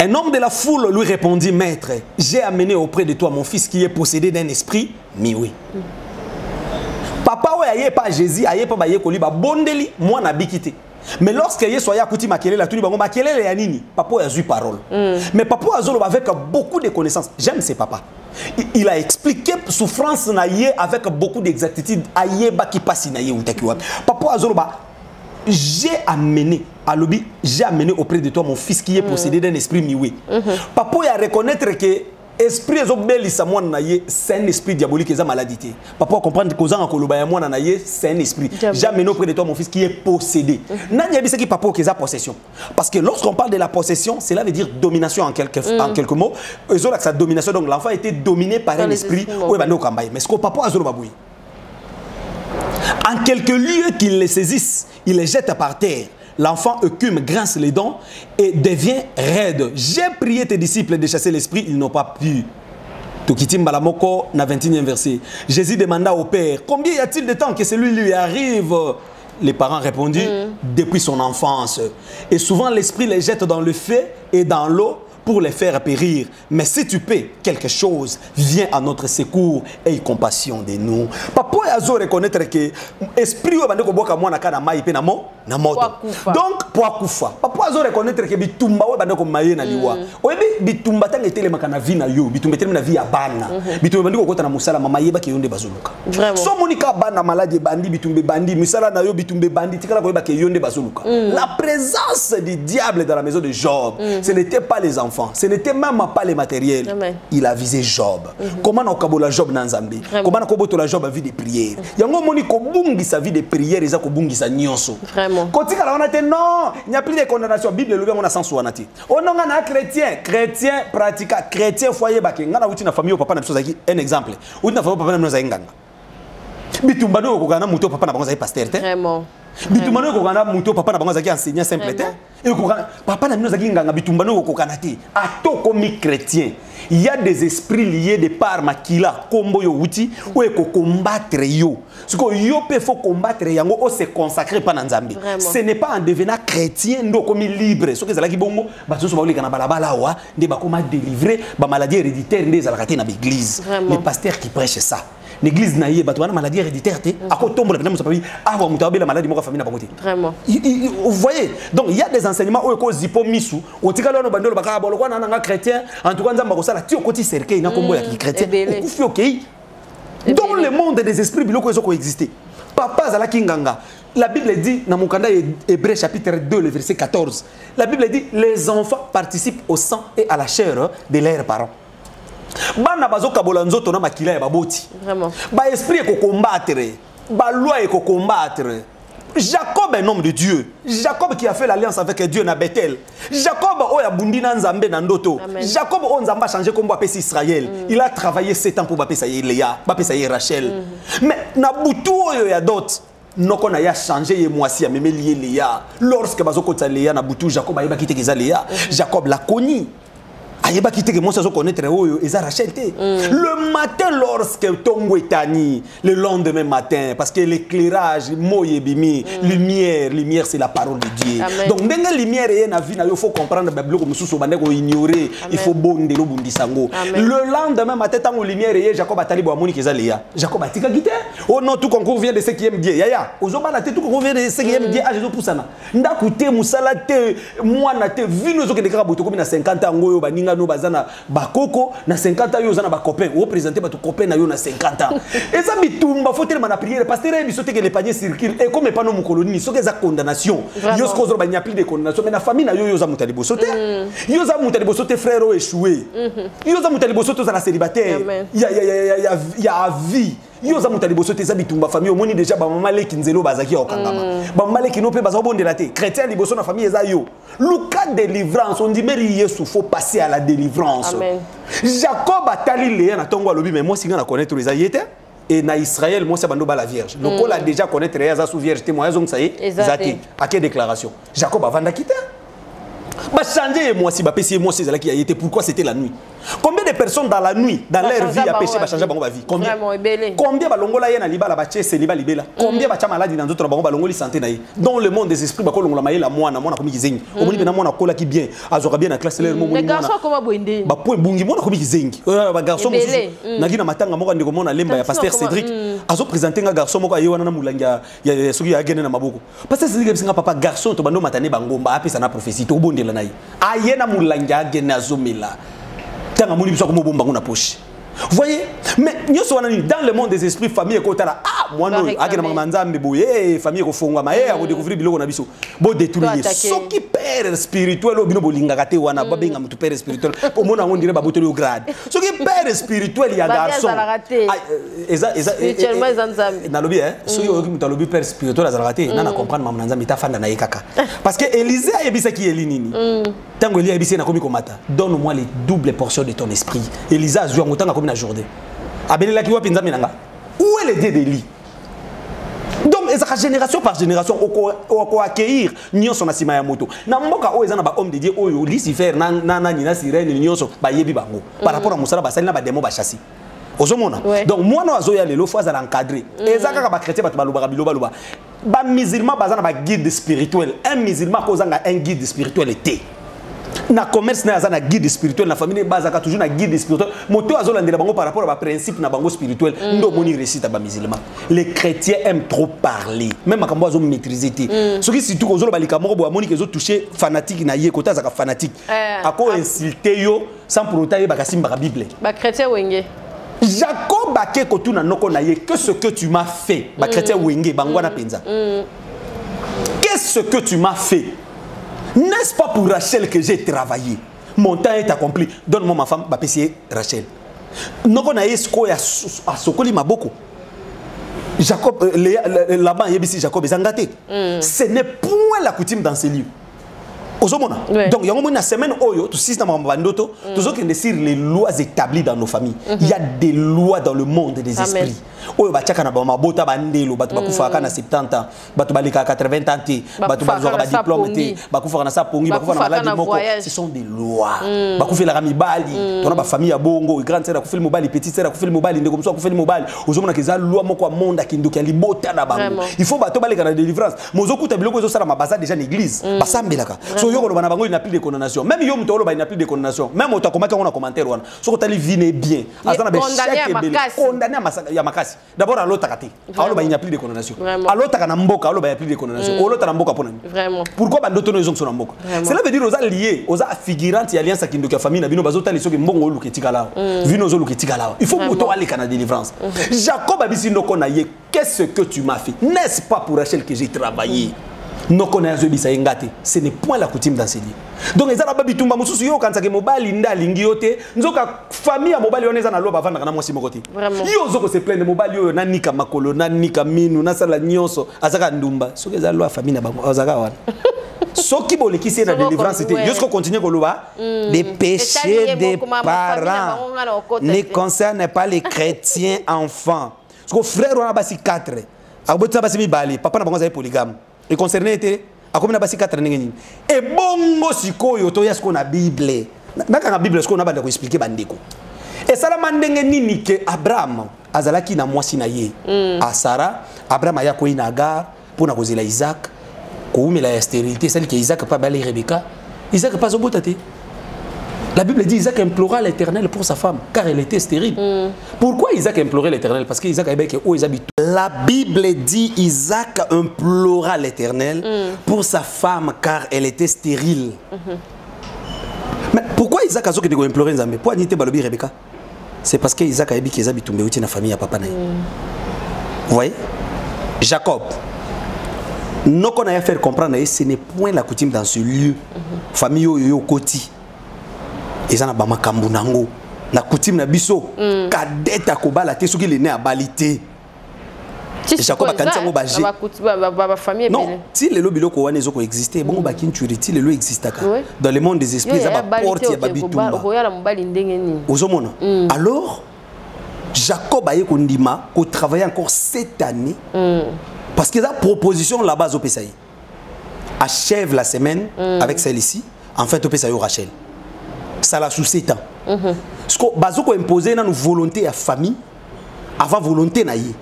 Speaker 2: un homme de la foule lui répondit, maître, j'ai amené auprès de toi mon fils qui est possédé d'un esprit, mais oui. Papa oye pas Jésus aye pas baye koliba bondeli moi na bikité mais lorsque ye soya kuti makele la tuni bango makele ya nini papa a eu parole mais papa azolo avec beaucoup de connaissances j'aime ses papas il a expliqué souffrance na ye avec beaucoup d'exactitude aye ba ki passe na ye utakiwa papa azolo ba j'ai amené auprès de toi mon fils qui est possédé d'un esprit miwe papa ya reconnaître que esprit ezobelisa mwana na ye c'est un esprit diabolique eza maladie. Papa comprendre que ozanga koloba ya mwana na ye c'est un esprit. Jamais auprès de toi mon fils qui est possédé. Nani yebisa ki papa okeza possession. Parce que lorsqu'on parle de la possession, cela veut dire domination en quelques mots. Ezola que sa domination donc l'enfant a été dominé par un esprit. Oui bando kambaye. Mais ce que papa azolo baboui. En quelques lieux qu'il les saisisse, il les jette par terre. L'enfant écume, grince les dents et devient raide. J'ai prié tes disciples de chasser l'esprit, ils n'ont pas pu. Tokitim Balamoko, na 21e verset. Jésus demanda au père, combien y a-t-il de temps que celui lui arrive? Les parents répondirent, depuis son enfance. Et souvent l'esprit les jette dans le feu et dans l'eau pour les faire périr. Mais si tu peux quelque chose, viens à notre secours et aie compassion de nous. Papa azo reconnaître que esprit bande ko boka mwana kana mai pe na moto. Donc pour akufa. Papa azo reconnaître que bitumba we bande ko maye na liwa. Oyebi bitumba tanga etele makana vi na yo, bitumba etele na vi ya bana. Bitumba bande ko kota na musala mama yeba ke yonde bazoluka. So monika bana malade bandi bitumbe bandi musala na yo bitumbe bandi tikala ko yeba ke yonde bazoluka. La présence du diable dans la maison de Job, ce n'était pas les enfants. Ce n'était même pas les matériels. Amen. Il a visé Job. Comment on a la Job dans Zambie? Comment on a la Job à vie de prière? Yango moni ko bungi sa vie de prière et ça ko bungi sa nyonso. Vraiment. Quand on a dit non, il n'y a plus de condamnation. Bible le on a sens ou anati. On a chrétien pratique chrétien foyer baké. Ngana uti na famille papa na biso zaki un exemple. Uti na famille papa na biso zaki nganga. Bitumbano ko kana muto papa na bango zaki pasteur te. Vraiment. Bitumano ko kana muto papa na bango zaki enseignant simple te. Et papa na biso zaki nganga bitumbano ko kana te. Ato komi chrétien. Il y a des esprits liés de par makila kombo yo uti ou eko combattre yo. Ce que yo peut faut combattre yango o se consacrer pas na Nzambe. Ce n'est pas en devenant chrétien ndo komi libre. Ce que zalaki bongo ba so ba oli kana balabala wa nde ba koma délivrer ba maladie héréditaire nde zalakati na l'église. Les pasteurs qui prêchent ça. L'église naïe bato wana maladie héréditaire te akotombola na musapabi awa mutabe la maladie moko famille na bango te. Vraiment. Vous voyez, donc il y a des enseignements où eko zipo misu otikala no bandolo baka boloko na nga chrétien en tout cas nzamba ko sala ti okoti cercueil na kombo ya chrétien okufi okei. Dans le monde des esprits biloko ezoko exister. Papa zala kinganga. La Bible dit dans Mukanda Hébreux chapitre 2 le verset 14. La Bible dit les enfants participent au sang et à la chair de leurs parents. Bana bazoka bolanzoto na makila ya baboti. Vraiment. Ba esprit ko combattre, ba loi ko combattre. Jacob Jacob est un homme de Dieu. Jacob qui a fait l'alliance avec Dieu na Bethel. Jacob oh ya bundi na Nzambe na ndoto. Jacob on Nzamba a changé comme appeler Israël. Il a travaillé 7 ans pour appeler ça Léa, appeler ça Rachel. Mais na butu oyo ya d'autres. Noko na ya changé et moi si a même lié Léa. Lorsque bazoko tsa Léa na butu Jacob a yeba kité keza Léa. Jacob l'a connu. Ayeba kité que moi ça connaître oyo eza Rachel té. Le matin lorsque Tongo etani, le lendemain matin parce que l'éclairage moye bimi, lumière c'est la parole de Dieu. Amen. Donc ndenge lumière est na vie na yo faut comprendre Bible comme sous bande ko ignorer, il faut bonde lo bundisango. Le lendemain matin tant lumière est Jacob atali bo amoni keza Léa. Jacob atika gité. Oh non tout concours vient de ce qui aime Dieu. Yaya, ozoba la tête tout concours vient de ce qui aime Dieu. Ah Jésus poussana. Ndakuté musala té moi na té vie no zo ke dekara boto comme na 50 ans ngoyo baninga no bazana bakoko na 50 ans yo zana ba copain o présenter ba to copain na yo na 50 ans et ça bitumba faut tellement na prière pasteur et bisote que les paniers circulent et comme pas no mu colonie so que za condamnation yo ce qu'on ba nya plus de condamnation mais na famille na yo za mutali bosote yo za mutali bosote frère o échoué yo za mutali bosote za la célibataire il y a vie yo za mutali bosote za bitumba famille omoni déjà ba mama leki nzelo bazaki okangama ba mama leki no pe baza bondela te chrétien liboso na famille za yo Lucas délivrance on dit mais Yesu faut passer à la délivrance. Amen. Jacob a tali Léa na tongo alobi mais moi si na connaître les ayete et na Israël moi c'est bando ba la vierge. Donc on a déjà connaître Léa za sous vierge témoin donc ça y est zati à quelle déclaration Jacob a vanda quitter ba changer moi si ba pesi moi c'est là qui a été pourquoi c'était la nuit. Combien de personnes dans la nuit dans leur vie a péché ba changer bango ba vie combien combien ba longola ye na libala ba chese libala libela combien ba cha maladi dans d'autres bango ba longoli santé na ye dans le monde des esprits ba ko longola maye la mwana komi kizengi omoni bena mwana kola ki bien azoka bien na classe l'air mo
Speaker 5: les garçons comment boinde
Speaker 2: ba point bungi mwana komi kizengi ba garçon na gina matanga moko ndiko mona lemba ya pasteur Cédric azo présenter nga garçon moko ayewana na mulanga ya soki ya gene na maboko pasteur Cédric bisinga papa garçon to bando matane bangomba apesa na prophétie to bondela na ye ayena mulanga gene azomela. Vous voyez, mais nous sommes dans le monde des esprits, famille et kotala. Ah, moi non, agena manzambe boye, famille ko fongwa maye, ko découvrir biloko na biso. Bo détruire. Ce qui père spirituel obino bolinga kate wana babenga mutu père spirituel. Pour moi on dirait babotoli au grade. Ce qui père spirituel il y a garçon.
Speaker 5: Spirituellement nzambe.
Speaker 2: Na lobi ce qui mutu lobi père spirituel azalakate, nana comprendre mama nzambe ta fanda na yekaka. Parce que Élisée a yebisa ki elinini. Tango Élie a yebisa na komi komata. Donne-moi les doubles portions de ton esprit. Élisée a joué en autant comme Jourdain. Abelela ki wapi nzambe nanga. Où est le Dieu d'Élie? Donc ezaka génération par génération oko accueillir nyonso na sima ya moto. Na mboka o ezana ba homme de Dieu oyo Lucifer na nina sirène nyonso ba yebi bango. Par rapport à musala ba salina ba démon ba chassi. Ozomona. Donc moi no azoya lelo fois à l'encadrer. Ezaka ka ba chrétien ba baloba biloba. Ba musulman bazana ba guide spirituel. Un musulman kozanga un guide spirituel était. Na commerce na azana guide spirituel na famille bazaka toujours na guide spirituel moto azolandela bango par rapport à principe na bango spirituel ndo moni récite ba musulman. Les chrétiens aiment trop parler même makambo azo maîtriser ti ce qui surtout ozolo balika moko bo amoni kezo toucher fanatique na ye kota zaka fanatique ako insulter yo sans pour autant ba kasimba bible
Speaker 5: ba chrétien wenge
Speaker 2: Jacob ake kotuna noko na ye que ce que tu m'as fait ba chrétien wenge bangwana penza qu'est-ce que tu m'as fait. N'est-ce pas pour Rachel que j'ai travaillé? Mon temps est accompli. Donne-moi ma femme, bah c'est Rachel. Non on a esco à sokoli maboko. Jacob, là-bas, Jacob est engagé. Ce n'est point la coutume dans ces lieux. Donc, il y a une semaine où tout sur les lois établies dans nos familles. Il y a des lois dans le monde des esprits. Oyo bachaka na bama bota bandelo batu bakufa na 70 ans batu balika 80 ans te batu bazoka ba diplôme te bakufa na sapongi bakufa na maladi moko ce sont des lois bakufa la mibali tona ba famille ya bongo grande sœur akufa mobali petite sœur akufa mobali ndeko mso akufa mobali ozomona keza loi moko a monde akindoki libota na bango il faut bato balika na délivrance mozokuta biloko ezo sala mabasa déjà l'église basambelaka so yoko bana bango il n'a plus de condamnation même yo mutolo ba il n'a plus de condamnation même otakomaka on a commentaire wana so ko tali vine bien azana be chèque belé condamné à makasi. D'abord à l'autre côté, il n'y a plus de condamnation. À l'autre côté, il n'y a plus de condamnation. À l'autre côté, vraiment. Pourquoi pas d'autres raisons sont en boca? Cela veut dire aux alliés, aux figurantes, alliances qui nous famille, nous basons les choses qui m'ont lu ketikala, vu nos lu ketikala. Il faut que aller canal délivrance. Jacob a dit qu'est-ce que tu m'as fait? N'est-ce pas pour Rachel que j'ai travaillé? noko na yazo bisa ngate, ce n'est point la coutume dans ces lieux. Donc ezala ba bitumba mususu yo kanzake mobali ndalingi yote nzoka famille ya mobali oneza na loba vanda kana mwasi mokoti. Yo zoko se plaindre mobali yo na nika makolo na nika minu na sala nyonso azaka ndumba. Soki ezala lo famille na bango azaka wana. Soki boleki c'est la délivrance c'était jusqu'au continuer koloba les péchés des parents ne concernent pas les chrétiens enfants. Parce que frère on a basi 4. Abotsa basi mibali papa na bango za polygame. Et concerné était à combien basi 4 nengeni. Et bongo sikoyo to yasko na Bible. Naka na Bible sko na banda ko expliquer bandeko. Et ça la mandenge nini ke Abraham azalaki na mwasi na ye. A Sarah Abraham ya ko ina Agar pour na kozela Isaac. Ko la stérilité celle que Isaac pas balé Rebecca. Isaac pas au botate. La Bible dit Isaac implora l'Éternel pour sa femme car elle était stérile. Pourquoi Isaac implorait l'Éternel? Parce que Isaac avait que où ils habitent. La Bible dit Isaac implora l'Éternel pour sa femme car elle était stérile. Mais pourquoi Isaac a dit qu'il implorait Nzambe? Pourquoi il était balobi Rebecca? C'est parce que Isaac a dit qu'il habite tombé dans la famille à papa. Vous voyez? Jacob. Nous qu'on a fait comprendre ce n'est point la coutume dans ce lieu. Famille yo koti. Ils ont bama kambunango na coutume na biso kadeta kobala te soki le né a balité Jacob akanti ngo baje
Speaker 5: ba famille
Speaker 2: non si le lobilo ko wana ezoko exister bon ba kinturiti le lo existaka dans le monde des esprits ça ba porte ya babitumba
Speaker 5: okoyala mobali ndenge nini
Speaker 2: ozomona alors Jacob aye ko ndima ko travailler encore cette année parce que la proposition là-bas au Pesaï achève la semaine avec celle-ci en fait au Pesaï Rachel. Ça la sous 7 ans. Ce que bazoko imposer na nous volonté à famille avant volonté na yi.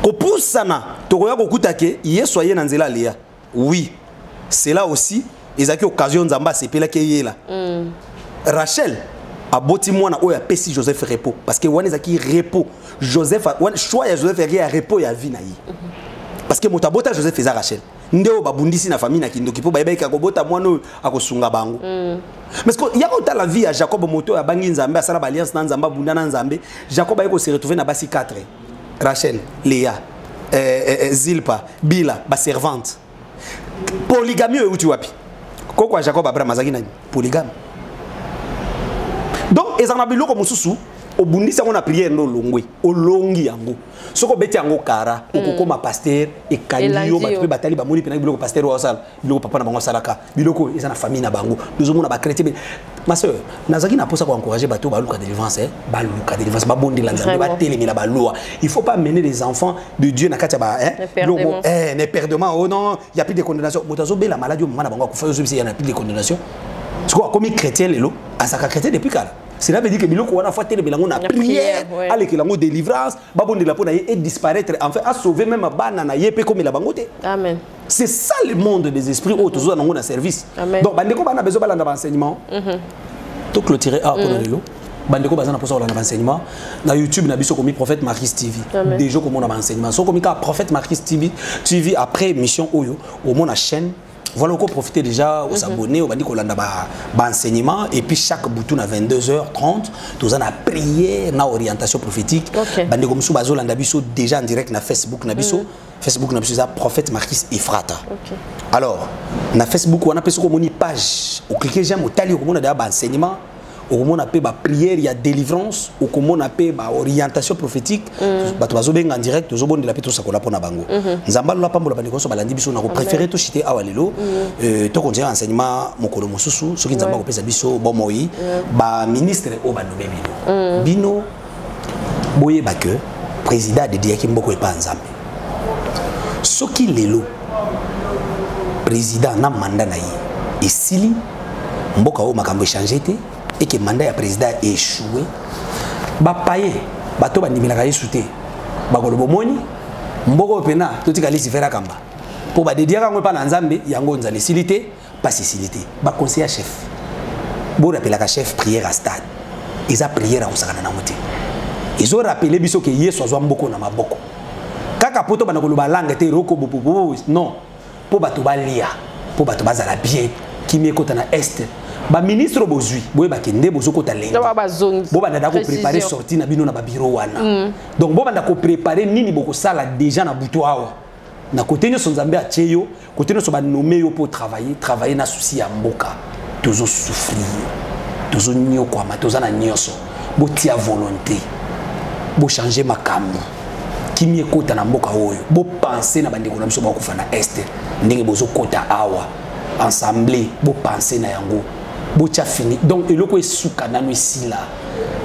Speaker 2: Ko pousse sana to koya ko kutake yé soyez na nzela léa. Oui. C'est là aussi ezaki occasion nzamba sepela ke yela. Rachel a boti mwana oya pesi Joseph repos parce que wana ezaki repos Joseph wana choix ya Joseph ya repos ya vie na yi. Parce que motabota Joseph faisait Rachel. Ndeo babundisi na famille na kindoki po bayebeka ko bota mwana akosunga bango. Mais que y a autant la vie à Jacob moto ya bangi nzambe asala alliance na nzamba bunda na nzambe Jacob ayeko se retrouver na basi 4 Rachel, Léa, Zilpa, Bila, ba servante. Polygamie ou tu wapi? Koko Jacob Abraham azaki nani? Polygame. Donc ezana biloko mususu obundisa ngona prière no longwe, olongi yango. Soko beti yango kara, okokoma pasteur e kanyo ba batali ba moni pena biloko pasteur wa sala, biloko papa na bango salaka, biloko ezana famille na bango. Nous omona ba chrétien. Ma sœur, nazaki na posa ko encourager bato ba luka délivrance, ba luka délivrance, ba bondi la nzambe, ba telemela ba loi. Il faut pas mener les enfants de Dieu na katia ba ne perdement. Oh non, il y a plus de condamnation. Motazo be la maladie au moment na bango ko fa yo il y a plus de condamnation. Ce qu'on a commis chrétien lelo, à sa chrétien depuis quand? Cela veut dire que biloko wana fa tele belango na prière, aller que lango délivrance, ba bondi la pona et disparaître enfin à sauver même bana na yepé comme la bangote. Amen. C'est ça le monde des esprits où toujours dans un service. Amen. Donc bandeko bana besoin balanda enseignement. Tout clôturer pour le bandeko bazana pour ça dans enseignement na YouTube na biso comme prophète Marquis TV. Déjà comme on a enseignement. So comme prophète Marquis TV après mission oyo au mon chaîne. Voilà qu'on profiter déjà aux abonnés, au bandi qu'on a enseignement et puis chaque bouton à 22h30, nous avons prière, na orientation prophétique. Bandi comme sous bazo landabiso déjà en direct na Facebook nabiso. Facebook nabiso ça prophète Marquis Ephrata. Alors, na Facebook on a fait comme une page. Au cliquer j'aime au tali comme on a déjà enseignement. Au moment on a prière, il y a délivrance, au comment on a orientation prophétique, bato bazo benga en direct, zo bon de la peto sakola pona bango. Nzamba lo pambola bandeko so balandi biso na ko préférer to chité awalelo, to continuer enseignement mokolo mosusu, soki nzamba ko pesa biso bon moi, ba ministre o ba nomé bino. Bino boye ba que président de diaki mboko e pa nzambe. Soki lelo président na mandat na yi esili mboka o makambo changer te et que le mandat du président a échoué, ba paye, bato ba ndimila ka yesute, ba ko lobomoni, mboko pena, to tika lisi fera kamba. Pour ba dédier ka ngwe pa na nzambe, yango nzali silité, pas silité. Ba conseiller chef. Bo rappela ka chef prière à stade. Ils a prière à osakana na moté. Ils ont rappelé biso que yeso azwa mboko na maboko. Kaka poto ba na ko loba langue te roko bobo non. Pour bato ba lia, pour bato ba zala bien, qui me kota na est. Ba ministre bozui boye bakende bozoko talenga bo banda ko préparer sortie na bino na ba bureau wana donc bo banda ko préparer nini boko sala déjà na buto awa na côté nyonso nzambe atie yo côté nyonso banome yo pour travailler na souci ya mboka tozo souffrir tozo nyokwama toza na nyonso botia volonté bo changer makambo kimi ekota na mboka oyo bo penser na bandeko na biso bakufa na este ndenge bozo kota awa ensemble bo penser na yango bo tia fini donc eloko esuka nanu esila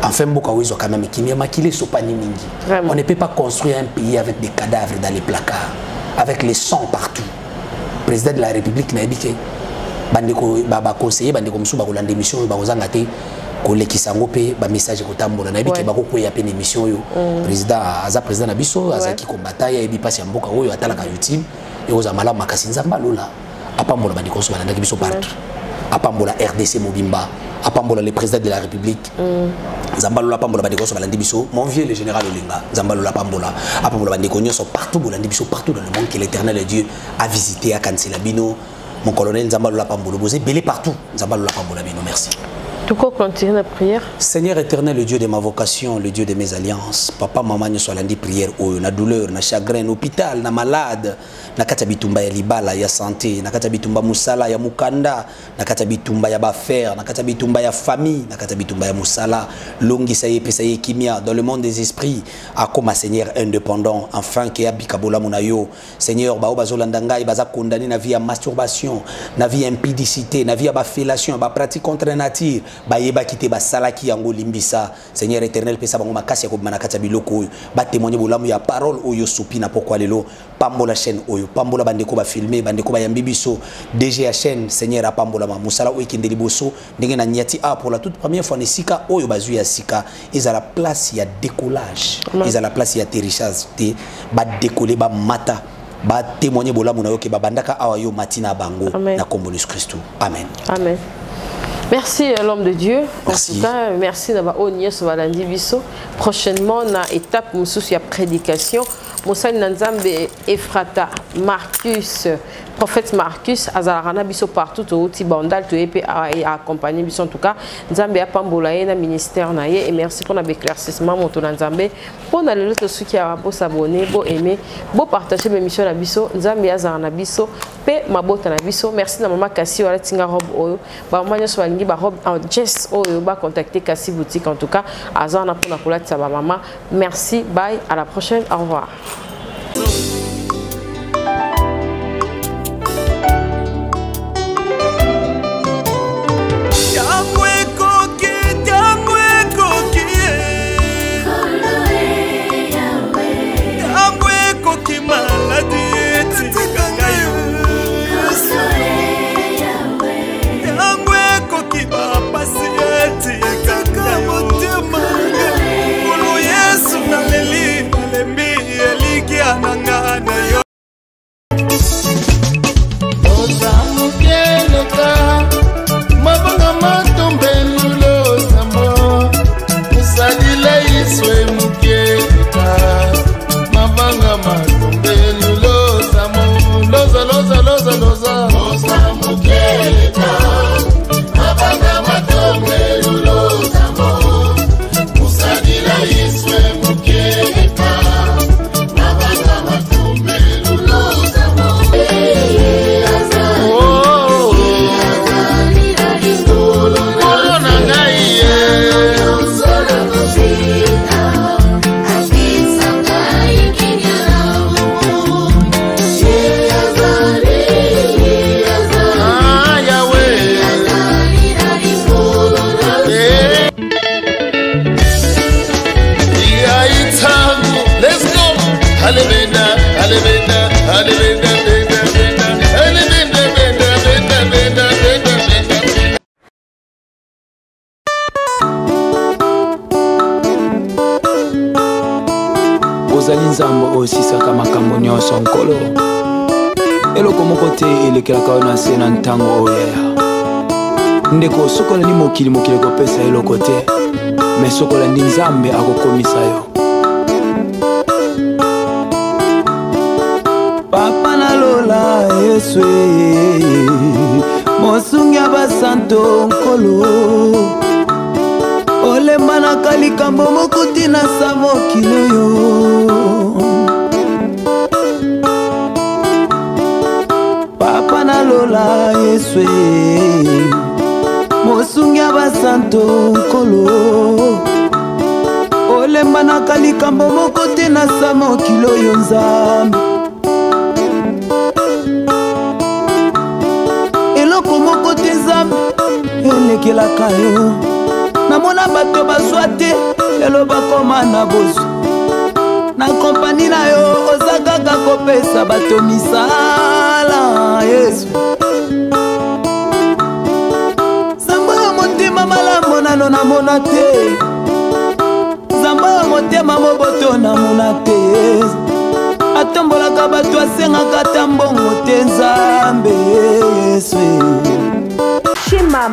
Speaker 2: enfin mboka oyo quand même kimi makile sopani mingi. On ne peut pas construire un pays avec des cadavres dans les placards avec les sangs partout. Président de la République n'a dit que bandeko baba conseiller bandeko musu ba kolanda émission ba kozanga te ko lekisango pe ba message ko tambola na biki ba ko ya pe émission yo président aza président na biso azaki kombata ya ebi pasi ya mboka oyo atalaka YouTube et oza mala makasi nzamba lola apambola bandeko so balanda biso partout apambola RDC Mobimba apambola le président de la République nzamba lola apambola bandeko so balanda biso mon vieux le général Olinga nzamba lola apambola bandeko nyoso partout bolanda biso partout dans le monde que l'Éternel Dieu a visité à Kanselabino. Mon colonel Nzambalo Lapambolo, vous êtes belé partout. Nzambalo Lapambolo, merci.
Speaker 5: Tout quoi continue la prière.
Speaker 2: Seigneur éternel, le Dieu de ma vocation, le Dieu de mes alliances. Papa, maman, nous sommes lundi prière. Oh, na douleur, na chagrin, hôpital, na malade. Na katabitumba ya libala, ya santé. Na katabitumba musala, ya mukanda. Na katabitumba ya bafer. Na katabitumba ya famille. Na katabitumba ya musala. Longi saye, pesaye kimia. Dans le monde des esprits. Akoma Seigneur indépendant. Enfin, ke abikabola munayo. Seigneur, bao bazolandanga, baza condamné na vie à masturbation. Na vie à impudicité. Na vie à bafellation. Ba pratique contre nature. Bayeba kite ba salaki yango limbisa. Seigneur éternel pesa bango makasi ya ko manakata biloko ba témoigner bolamu ya parole oyo sopi na pourquoi lelo pambola chaîne oyo pambola bandeko ba filmer bandeko ba yambibiso DG chaîne Seigneur apambola ma musala oyo kindeli boso ndenge na nyati a pour la toute première fois nesika oyo bazu ya sika ils à la place ya décollage ils à la place ya atterrissage te ba décoller ba mata ba témoigner bolamu na yo ke ba bandaka awa yo matina bango na kombo Jésus Christ. Amen.
Speaker 5: Amen. Merci l'homme de Dieu.
Speaker 2: Merci.
Speaker 5: En tout cas, merci d'avoir honni ce Valandi Bisso. Prochainement, on a étape Moussous, il y a prédication. Moussa Nanzambe Ephrata, Marcus, prophète Marcus, Azarana Bisso partout, au Tibandal, tout épée à accompagner Bisso en tout cas. Nzambe a Pambolaye, na ministère naïe. Et merci pour l'éclaircissement, mon Nzambe. Pour aller l'autre ceux qui a beau s'abonner, beau aimer, beau partager mes missions à Bisso. Nzambe Azarana Bisso, pe ma botte na Bisso. Merci na maman Kassi, ou la Tinga Rob Oyo. Bah, moi, je suis allé bah robe en Jess Oyo, bah contacter Kassi Boutique en tout cas. Azarana pour la coulade sa maman. Merci, bye, à la prochaine, au revoir.
Speaker 10: ozali nzambo osisaka makambo nyonso nkolo eloko moko te elekelaka oyo na se na ntango oyo ndeko sokola ni mokili kopesa eloko te me sokola ndi nzambe akokomisa yo papa nalola yesu mosungi ya basanto nkolo olemba na kalikambo mokuti na sa mokili oyo Yesu mosungi ya basanto nkolo olemba naka likambo moko te na sa mokili oyo Nzambe eloko moko te Nzambe elekelaka yo namona bato bazwa te lelo bakoma na bozwa na kompani na yo oza kaka kopesa bato misala Yesu Zamba ya motema malamu nano namona te Zamba ya motema moboto namona te atombolaka bato asengaka ta mbongo te Nzambe Yesu.
Speaker 6: Chez MAM,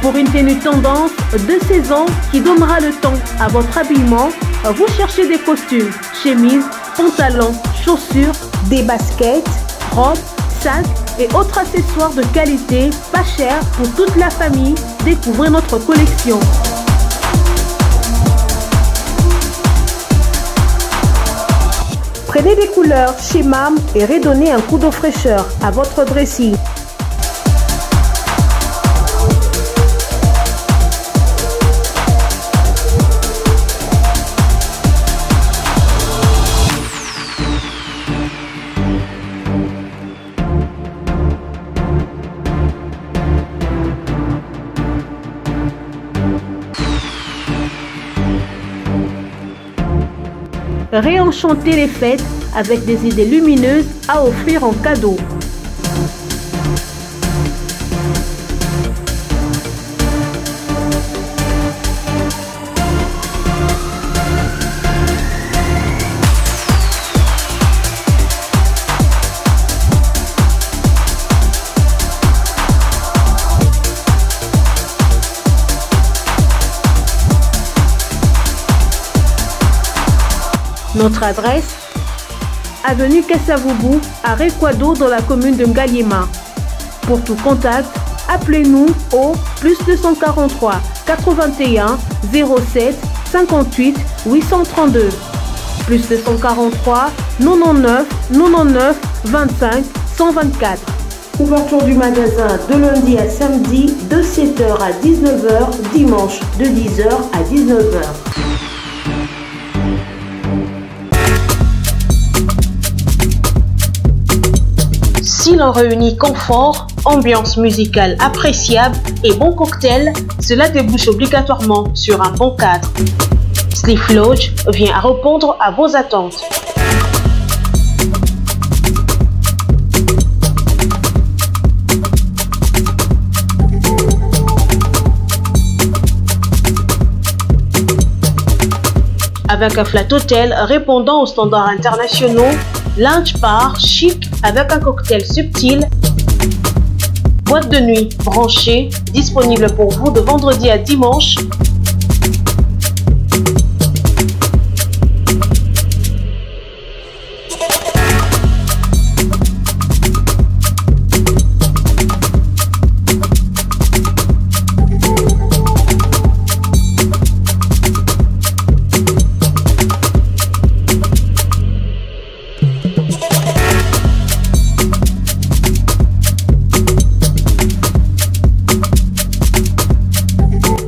Speaker 6: pour une tenue tendance de saison qui donnera le temps à votre habillement, vous cherchez des costumes, chemises, pantalons, chaussures, des baskets, robes, sacs et autres accessoires de qualité, pas cher pour toute la famille. Découvrez notre collection. Prenez des couleurs chez MAM et redonnez un coup de fraîcheur à votre dressing. Réenchanter les fêtes avec des idées lumineuses à offrir en cadeau. Notre adresse, avenue Kassavoubou, à Rekwado dans la commune de Ngaliema. Pour tout contact, appelez-nous au +243 81 07 58 832. +243 99 99 25 124. Ouverture du magasin de lundi à samedi de 7h à 19h, dimanche de 10h à 19h. Si l'on réunit confort, ambiance musicale appréciable et bon cocktail, cela débouche obligatoirement sur un bon cadre. Sleep Lodge vient à répondre à vos attentes. Avec un flat hôtel répondant aux standards internationaux, lounge bar chic avec un cocktail subtil, boîte de nuit branchée, disponible pour vous de vendredi à dimanche.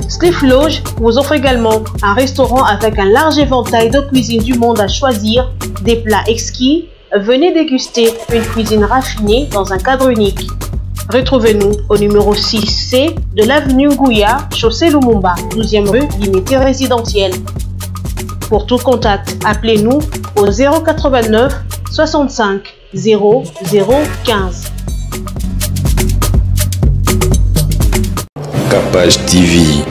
Speaker 6: Sleep Lodge vous offre également un restaurant avec un large éventail de cuisine du monde à choisir, des plats exquis. Venez déguster une cuisine raffinée dans un cadre unique. Retrouvez-nous au numéro 6C de l'avenue Ngouya, chaussée Lumumba, 12e rue, limité résidentielle. Pour tout contact, appelez-nous au 089 65 00 15.
Speaker 1: Capage TV.